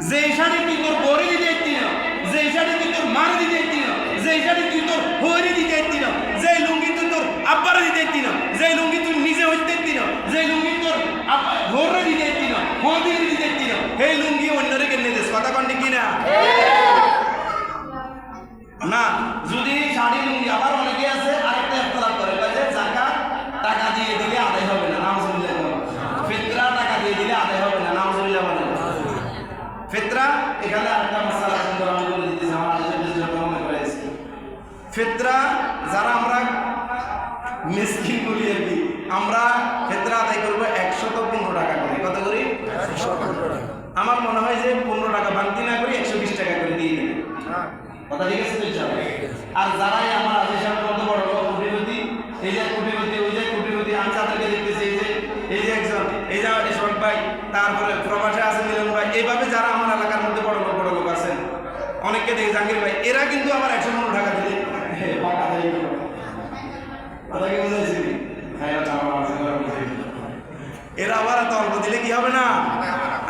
যে শাড়ি তুই তোর বউরে দিতে যাইতি না, যে শাড়ি তুই তোর মারে দিতে যাইতি না, যে শাড়ি তুই তোর হইরে দিতে যাইতি না, যে লুঙ্গি তুই তোর আব্বারে দিতে যাইতি না, যে লুঙ্গি তুই নিজে হইতে যাইতি না, যে লুঙ্গি তোর ঘরে দিতে যাইতি না, হদিরে দিতে যাইতি না, এই লুঙ্গি অন্যরে কিনে দিস কথা কন ঠিক না। না যদি শাড়ি লুঙ্গি আবার অনেকে আছে আরেকটা ইফতলাফ করে যে যাকাত টাকা দিয়ে দিলে আদায় হবে না, নাউজুবিল্লাহ। ফিতরা টাকা দিয়ে দিলে আদায় হবে না, নাউজুবিল্লাহ বলে। ফিতরা এখানে আরেকটা মাসালা সুন্দর আমি বলে দিতেছি, আমার আলোচনা যখন মনে করেছি। ফিতরা যারা আমরা মিসকিন বলি আর কি, আমরা ফিতরা আদায় করবো 115 টাকা করে। কত করি? 115 টাকা। আমার মনে হয় যে 15 টাকা বাড়তি না করে 120 টাকা করে দিয়ে দিই। কথা ঠিক আছে তো? আর যারাই আমার আজকে সামনে কত বড় বড় কোটিপতি, এই যে কোটিপতি, ওই যে কোটিপতি, আমি তাদেরকে দেখতেছি, এই যে একজন, এই যে এসব ভাই, তারপরে প্রবাসে আছে মিলন ভাই, এইভাবে যারা আমার এলাকার মধ্যে বড় লোক আছেন অনেককে দেখি, জাহাঙ্গীর ভাই, এরা কিন্তু আবার 115 টাকা দিলে এরা আবার এত অল্প দিলে কি হবে না?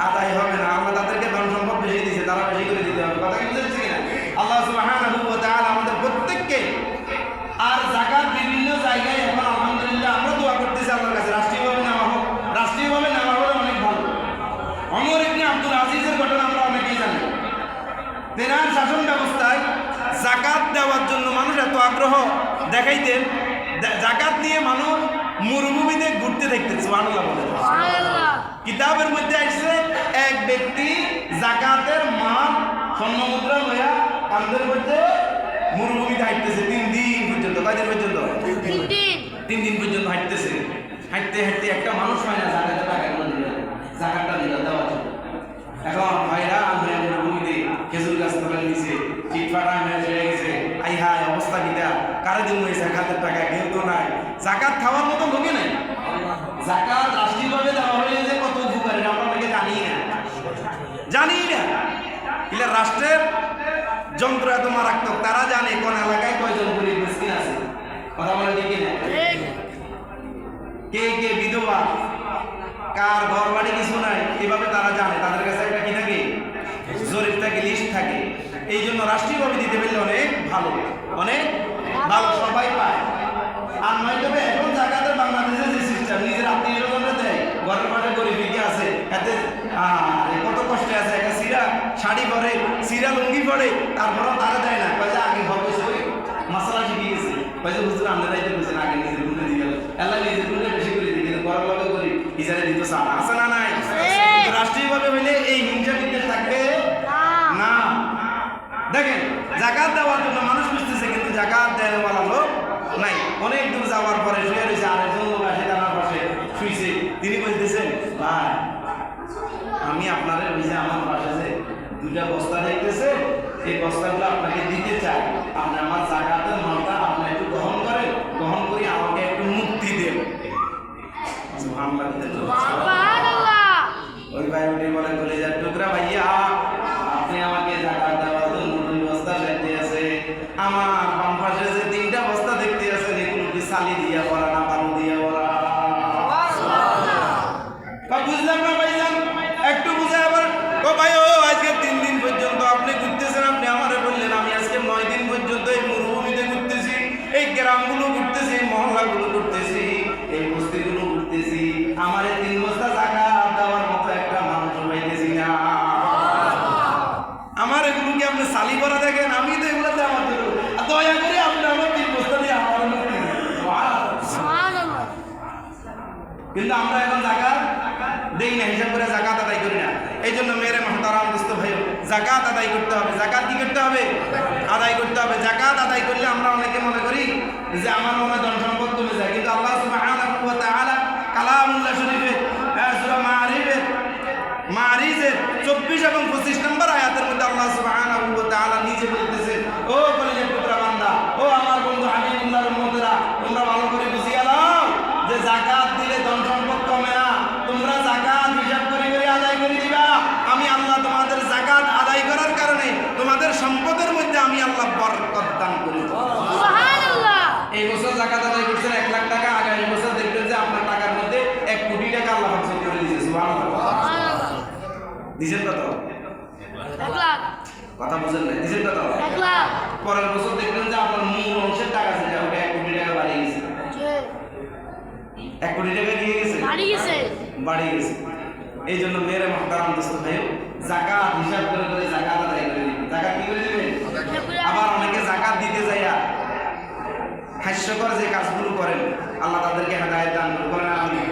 আদায় হবে না। আমরা তাদেরকে ধন সম্পদ বেশি দিয়েছি, তারা বেশি করে দিতে হবে। কথা কি বুঝেছি কিনা? আল্লাহ সুবহানাহু ওয়া তাআলা আমাদের প্রত্যেককে আর যাকাত বিভিন্ন জায়গায় এখন আলহামদুলিল্লাহ আমরা দোয়া করতেছি আল্লাহর কাছে রাষ্ট্রীয়ভাবে নেওয়া হোক, রাষ্ট্রীয়ভাবে নেওয়া হলে অনেক ভালো। ওমর ইবনে আব্দুল আজিজের ঘটনা আমরা অনেকেই জানি। তেনার শাসন ব্যবস্থায় যাকাত দেওয়ার জন্য মানুষ এত আগ্রহ দেখাইতেন, যাকাত নিয়ে মানুষ মরুভূমিতে ঘুরতে দেখতেন। সুবহানাল্লাহ বলে। কিতাবের মধ্যে আসছে এক ব্যক্তি যাকাতের মাল স্বর্ণ মুদ্রা লইয়া কাঁধের মধ্যে মরুভূমিতে হাঁটতেছে 3 দিন পর্যন্ত। কয়দিন পর্যন্ত? 3 দিন পর্যন্ত হাঁটতেছে। হাঁটতে হাঁটতে একটা মানুষ হয় না যাকাতের টাকাগুলো দিল, যাকাতটা দিল দেওয়ার জন্য। এখন ভাইরা আমরা মরুভূমিতে খেজুর গাছ তোলা নিচে চিটফাটা হয়ে গেছে, আই হাই অবস্থা কিটা, কারে দিন হয়েছে যাকাতের টাকা কেউ তো নাই, যাকাত খাওয়ার মতো লোকে নাই। যাকাত রাষ্ট্রীয়ভাবে দেওয়া হলে যে কত উপকারী আমরা অনেকে জানি না। এগুলা রাষ্ট্রের যন্ত্র এত মারাত্মক, তারা জানে কোন এলাকায় কয়জন গরিব মিসকিন আছে। কথা বলে ঠিক না? কে কে বিধবা, কার ঘর বাড়ি কিছু নাই, এভাবে তারা জানে। তাদের কাছে একটা কি থাকে? জরিপ থাকে, লিস্ট থাকে। এই জন্য রাষ্ট্রীয়ভাবে দিতে পারলে অনেক ভালো, অনেক ভালো, সবাই পায়। আর নয়তো এখন যাকাতের বাংলাদেশের যে সিস্টেম, নিজের আত্মীয়স্বজনরা দেয়, ঘরের পাশে গরিব কি আছে, এতে কত কষ্টে আছে, একটা সিরা শাড়ি পরে, সিরা লুঙ্গি পরে, তারপরেও তারা দেয় না। কয়ে আগে হবে মশলা শিখে গেছে, কয়ে হুজুর আমরা দায়িত্ব করছেন, আগে নিজের গুণে দিয়ে গেল, এলা নিজের গুণে বেশি করে দিই, কিন্তু ঘরের লোকে করি ইজারে দিত সারা আছে না নাই? রাষ্ট্রীয়ভাবে হইলে এই হিংসা বিদ্বেষ থাকবে না। দেখেন যাকাত দেওয়ার জন্য মানুষ বুঝতেছে, কিন্তু যাকাত দেওয়ার লোক নাই। অনেক দূর যাওয়ার পরে শুয়ে রয়েছে, আরেকজন লোক আসে তার পাশে শুয়েছে, তিনি বলতেছেন ভাই আমি আপনাদের ওই যে আমার পাশে যে 2টা বস্তা দেখতেছে, এই বস্তাগুলো আপনাকে দিতে চাই, আপনি আমার যাকাতের মালটা আপনি একটু গ্রহণ করেন, গ্রহণ করে আমাকে একটু মুক্তি দেন। ওই ভাই উঠে বলেন বলে যার টুকরা ভাইয়া আপনি আমাকে যাকাত দেওয়ার জন্য 2 বস্তা দেখতে আছে, আমার বাম পাশে যে 3টা বস্তা দেখতে আছে, এগুলো কি সালি দিয়া বলা না বালু দিয়া বলা? বুঝলাম না ভাইজান, একটু বুঝে আবার ও ভাই ও আজকে 3 দিন পর্যন্ত আপনি ঘুরতেছেন, আপনি আমারে বললেন আমি আজকে 9 দিন পর্যন্ত এই মরুভূমিতে ঘুরতেছি, এই গ্রামগুলো ঘুরতেছি, এই মহল্লাগুলো ঘুরতেছি, এই বস্তিগুলো ঘুরতেছি, আমার 3 বস্তা যাকাত দেওয়ার মতো একটা মানুষ পাইতেছি না। আমার এগুলো কি আপনি সালি করা দেখেন? আমি তো এগুলো দেওয়ার জন্য দয়া করে আপনি আমার 3 বস্তা দিয়ে আমার মুক্তি দেন। কিন্তু আমরা এখন যাকাত দেই না, হিসাব করে যাকাত আদায় করি না। এই জন্য মেরে মহতারাম দোস্ত ভাই, যাকাত আদায় করতে হবে। যাকাত কি করতে হবে? আদায় করতে হবে। যাকাত আদায় করলে আমরা অনেকে মনে করি যে আমার মনে ধন সম্পদ কমে যায়, কিন্তু আল্লাহ সুবহানাহু ওয়া তাআলা কালামুল্লাহ শরীফে সূরা মাআরিজের 24 এবং 25 নম্বর আয়াতের মধ্যে আল্লাহ সুবহানাহু ওয়া তাআলা নিজে বলতেছেন, ও কলিজার টুকরা বান্দা, ও আমার বন্ধু হাবিবুল্লাহর উম্মতেরা, তোমরা ভালো করে বুঝিয়ে নাও যে যাকাত দিলে ধন সম্পদ কমে না। তোমরা যাকাত হিসাব করে করে আদায় করে দিবা। আমি আল্লাহ তোমাদের যাকাত আদায় করার কারণে তোমাদের সম্পদের মধ্যে আমি আল্লাহ বরকত দান করি। সুবহানাল্লাহ। এই বছর যাকাত আদায় করছেন 1 লাখ টাকা, আগামী বছর দেখবেন যে আপনার টাকার মধ্যে 1 কোটি টাকা আল্লাহ বরকত করে দিয়েছে। সুবহানাল্লাহ। দিছেন কত? 1 লাখ। কথা বুঝেন না? দিছেন কত? 1 লাখ। পরের বছর দেখবেন যে আপনার মূল অংশের টাকা যেটা ওটা 1 কোটি টাকা বাড়িয়ে গেছে। 1 কোটি টাকা দিয়ে গেছে, বাড়িয়ে গেছে। এই জন্য মেরে মুহতারাম দোস্ত ভাই, যাকাত হিসাব করে করে যাকাত আদায় করে দিবেন। যাকাত কি করে দিবেন? আবার অনেকে যাকাত দিতে যাইয়া হাস্যকর যে কাজগুলো করেন, আল্লাহ তাদেরকে হেদায়েত দান করুন। আমিন।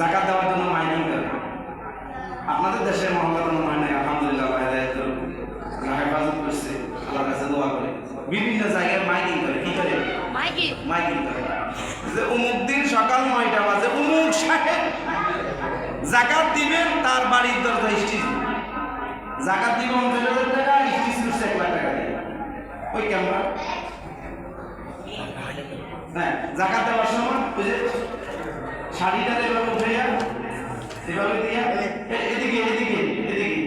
যাকাত দেওয়ার জন্য মাইকিং করে আপনাদের দেশের মহল্লা কোনো মানে আলহামদুলিল্লাহ হেদায়েত করুন, আল্লাহ হেফাজত করছে, আল্লাহর কাছে দোয়া করে বিভিন্ন জায়গায় মাইকিং করে। কি করে? মাইকিং করে যে অমুক দিন সকাল 9টা বাজে অমুক সাহেব যাকাত দিবেন, তার বাড়ির দরজা স্টিচ যাকাত দিবেন 50,000 টাকা, স্টিচ করছে 1 লাখ টাকা দিয়ে। ওই ক্যামেরা হ্যাঁ, যাকাত দেওয়ার সময় ওই যে শাড়িটা এভাবে উঠাইয়া এভাবে দিয়া এদিকে এদিকে এদিকে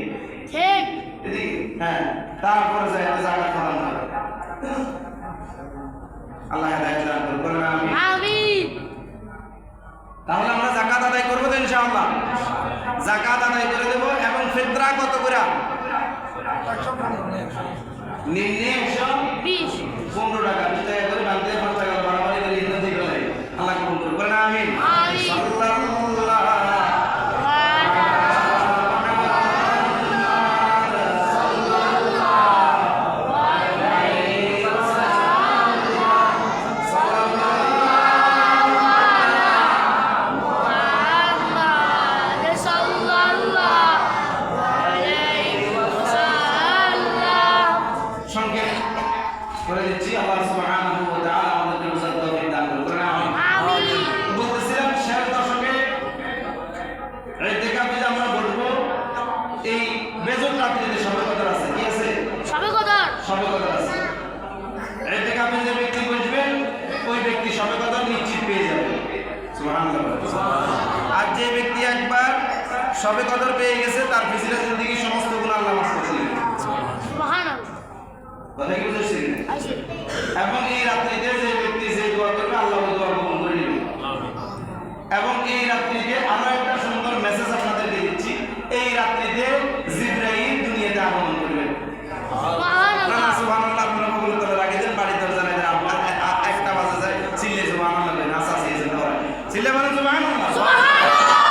ঠিক এদিকে, হ্যাঁ, তারপরে যায় যাকাত প্রদান করে। আল্লাহ হেদায়েত দান করুন। আমিন। তাহলে আমরা যাকাত আদায় করব তো ইনশাআল্লাহ। যাকাত আদায় করে দেব। এবং ফিতরা কত করে? নিম্নে 120 15 টাকা 20 টাকা করে বাঁধতে 5 টাকা বাড়াবাড়ি করে ইন্দ্র দিয়ে গেলে আল্লাহ কবুল করুন। বলেন আমিন। সাল্লাল্লাহু করে দিচ্ছি। আল্লাহ সুবহানাহু ওয়া তাআলা আমাদেরকে বুঝার তৌফিক দান করুন। আমিন। বলতেছিলাম শেষ দশকে ইতিকাফে যে আমরা বলবো, এই বেজত রাত্রিতে শবে কদর আছে। কি আছে? শবে কদর। শবে কদর আছে। ইতিকাফে যে ব্যক্তি বসবেন ওই ব্যক্তি শবে কদর নিশ্চিত পেয়ে যাবে। সুবহানাল্লাহ। আর যে ব্যক্তি একবার শবে কদর পেয়ে গেছে তার পিছনে জিন্দেগীর সমস্ত গুনাহ আল্লাহ মাফ করে দিবেন। সুবহানাল্লাহ। কথা কি বুঝছেন? এবং এই রাত্রিতে যে ব্যক্তি যে দোয়া করবে আল্লাহ ওই দোয়া কবুল করে নেবে। এবং এই রাত্রিতে আরো একটা সুন্দর মেসেজ আপনাদেরকে দিচ্ছি, এই রাত্রিতে জিবরাইল দুনিয়াতে আগমন করবে। সুবহানাল্লাহ। সুবহানাল্লাহ। আপনারা কবুল করে রাখেন। বাড়ির দরজা নাই, আপনার 1টা বাজে যায়, চিল্লে সুবহানাল্লাহ বলেন। আচ্ছা আছে এই দোয়া চিল্লে বলেন সুবহানাল্লাহ। সুবহানাল্লাহ।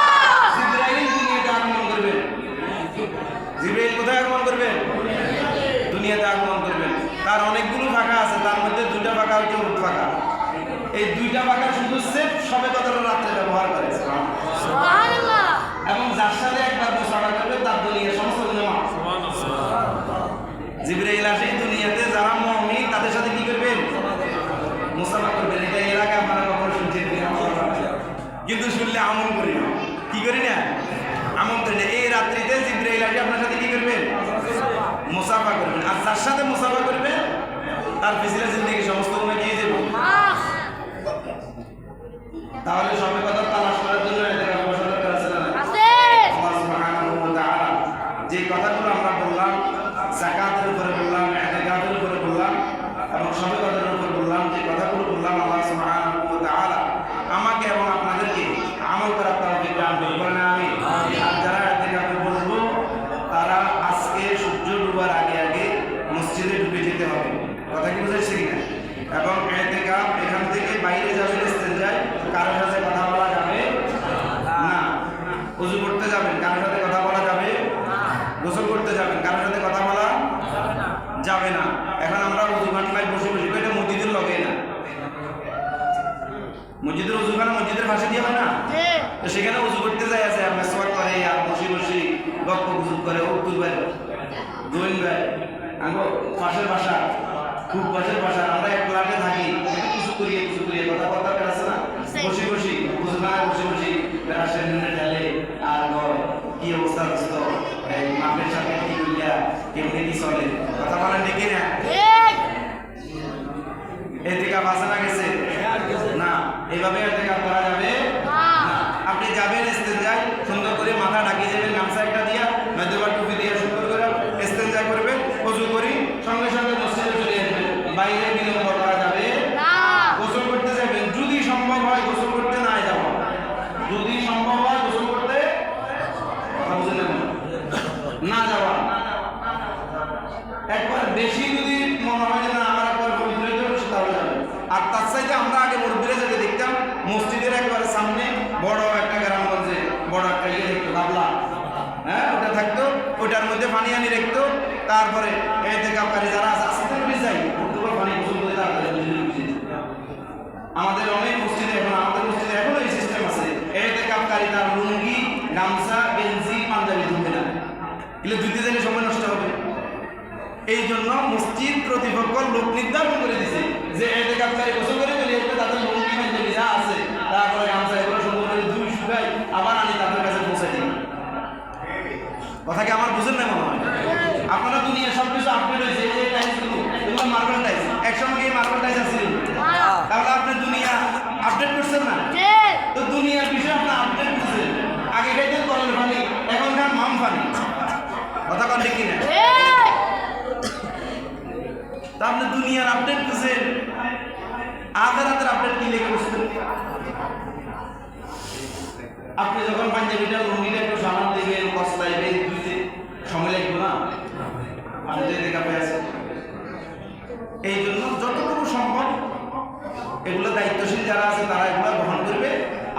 জিবরাইল দুনিয়াতে আগমন করবে। জিবরাইল কোথায় আগমন করবে? দুনিয়াতে আগমন করবেন। তার অনেকগুলো ফাঁকা আছে, তার মধ্যে 2টা ফাঁকা হচ্ছে উট ফাঁকা। এই 2টা ফাঁকা শুধু সেফ শবে কদরের রাত্রে ব্যবহার করে। সুবহানাল্লাহ। এবং যার সাথে একবার মুসাফা করবে তার দুনিয়ার সমস্ত গুনাহ মাফ। সুবহানাল্লাহ। জিবরাইল আসে দুনিয়াতে যারা মুমিন তাদের সাথে কি করবেন? মুসাফা করবেন। এটা এর আগে আপনারা কখনো শুনছেন কিনা? কিন্তু শুনলে আমল করি না। কি করি না? আমল করি না। এই রাত্রিতে জিবরাইল আসে আপনার সাথে কি করবেন? মুসাফা করবেন। আর যার সাথে মুসাফা করবে তার পিছনে জিন্দেগি সমস্ত গুনাহ কি যাবে? তাহলে শবে কদর তালাশ করার জন্য ইতিকাফ বসা দরকার আছে না? আছে। আল্লাহ সুবহানাহু ওয়া তাআলা যে কথাগুলো আমরা বললাম, যাকাতের উপরে বললাম, ইতিকাফের উপরে বললাম এবং শবে কদরের উপরে বললাম, যে কথাগুলো বললাম আল্লাহ সুবহানাহু ওয়া তাআলা আমাকে এবং আপনাদেরকে আমল করার তৌফিক দান করুন। বলেন আমিন। আর যারা ইতিকাফে বসবো তারা আজকে সূর্য ডুবার আগে আগে মসজিদে ঢুকে যেতে হবে। কথা কি বুঝাইছে কিনা? এবং ইতিকাফ এখান থেকে বাইরে যাবেন, ইস্তেঞ্জায় কারোর সাথে কথা জৈন ভাই আঙ্গো পাশের বাসা খুব পাশের বাসা আমরা এক ফ্ল্যাটে থাকি কিছু করিয়ে কথা কথা আছে না বসি বুঝলাম বসি রাশের ঢালে আর কি অবস্থা দোস্ত এই মাপের সাথে কি করিয়া কেমনি কি চলে কথা বলেন দেখি না এতেকাপ আছে না গেছে না এইভাবে এতেকাপ করা যাবে না আপনি যাবেন ইস্তেঞ্জায় সুন্দর করে মাথা ঢাকিয়ে যাবেন গামছা একটা দিয়া নয়তো বা টুপি দিয়ে সুন্দর করে ইস্তেঞ্জা করবেন ওযু করি সঙ্গে সঙ্গে মসজিদে চলে আসবেন বাইরে বিলম্ব করা যাবে না গোসল করতে যাবেন যদি সম্ভব হয় গোসল করতে না যাওয়া যদি সম্ভব হয় গোসল করতে কথা বুঝলেন না যাওয়া একবার বেশি যদি মনে হয় যে না আমার একবার পবিত্র হতে হবে তাহলে যাবে আর তার চাইতে আমরা আগে মুরব্বীরা যেতে দেখতাম মসজিদের একবারে সামনে বড় একটা গ্রামগঞ্জে বড় একটা ইয়ে দেখতো গাবলা হ্যাঁ ওটা থাকতো ওটার মধ্যে পানি আনি রাখতো তারপরে এতেকাপকারী যারা আছে আসতে যাই প্রত্যেকবার পানি গোসল করে তারপরে আমাদের অনেক মসজিদে এখন এই সিস্টেম আছে এতেকাপকারী তার লুঙ্গি গামছা গেঞ্জি পাঞ্জাবি ধুবে না এগুলো ধুইতে গেলে সময় নষ্ট হবে এই জন্য মসজিদ কর্তৃপক্ষ লোক নির্ধারণ করে দিছে যে এতেকাপকারী গোসল করে চলে আসবে তাদের লুঙ্গি পাঞ্জাবি যা আছে তারপরে গামছা এগুলো সুন্দর করে ধুই শুকাই আবার আনি তাদের কাছে পৌঁছে দিই কথা কি আমার বুঝেন না মনে হয় আপনারা দুনিয়া সবকিছু আপডেট হয়েছে এই যে টাইলসগুলো এগুলো মার্বেল টাইলস একসময় কি মার্বেল টাইলস আছিল তাহলে আপনি দুনিয়া আপডেট করছেন না তো দুনিয়ার বিষয়ে আপনি আপডেট করছেন আগে খাইতেন কলের পানি এখন খান মাম পানি কথা কন ঠিক কিনা তা আপনি দুনিয়ার আপডেট করছেন আখেরাতের আপডেট কি লেগে বসছেন আপনি যখন পাঞ্জাবিটা লুঙ্গিটা একটু সামান দেবেন কস্তাইবেন দুইতে সময় লাগবে না আপনি যে দেখা পেয়েছে এই জন্য যতটুকু সম্ভব এগুলো দায়িত্বশীল যারা আছে তারা এগুলো গ্রহণ করবে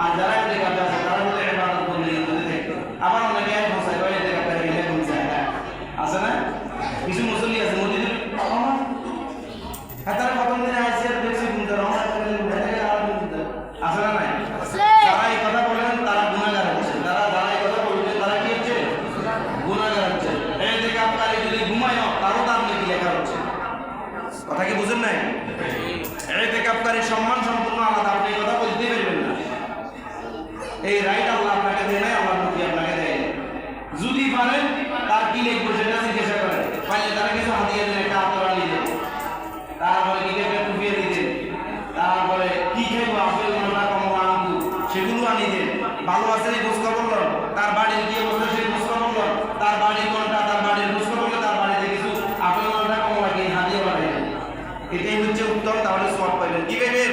আর যারা এদের কাছে আছে তারা হলে ইবাদত করলে যদি দেখবে আবার অনেকে ফসাই করে এদের কাছে গেলে ফসাই আছে না কিছু মুসল্লি আছে মসজিদে হ্যাঁ তারা প্রথম দিনে আসছে দেখছি গুনতে রহমান আছে না নাই যারা এই কথা বলেন তারা গুনাহগার হচ্ছে যারা এই কথা বলছেন তারা কি হচ্ছে গুনাহগার হচ্ছে এই থেকে আপনারা যদি ঘুমায় তারও তার নাকি লেখা হচ্ছে কথা কি বুঝেন নাই এই থেকে আপনার সম্মান সম্পূর্ণ আলাদা আপনি এই কথা বলতে পারবেন না এই রাইট আল্লাহ আপনাকে দেয় নাই আল্লাহ নবী আপনাকে দেয় যদি পারেন তার কি লিখবো সেটা জিজ্ঞাসা করেন পাইলে তারা কিছু হাতিয়ে দেন একটা আতর আনিয়ে দেন তারপরে কি একটা টুপিয়ে দিতেন তারপরে কি খাইবো আপেল কমলা কমলা আঙ্গুর সেগুলো আনি দেন ভালো আছে খোঁজ খবর লন তার বাড়ির কি অবস্থা সেই খোঁজ খবর লন তার বাড়ির কোনটা তার বাড়ির খোঁজ খবর লন তার বাড়িতে কিছু আপেল কমলা কমলা কিনে হাতিয়ে বাড়াই এটাই হচ্ছে উত্তম তাহলে সওয়াব পাবেন কি পাবেন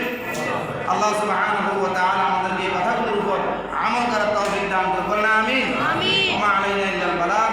আল্লাহ সুবহানাহু ওয়া তাআলা আমাদেরকে এই কথাগুলোর উপর আমল করার তৌফিক দান করুন আমিন আমিন ওয়া আলাইনা ইল্লাল বালাগ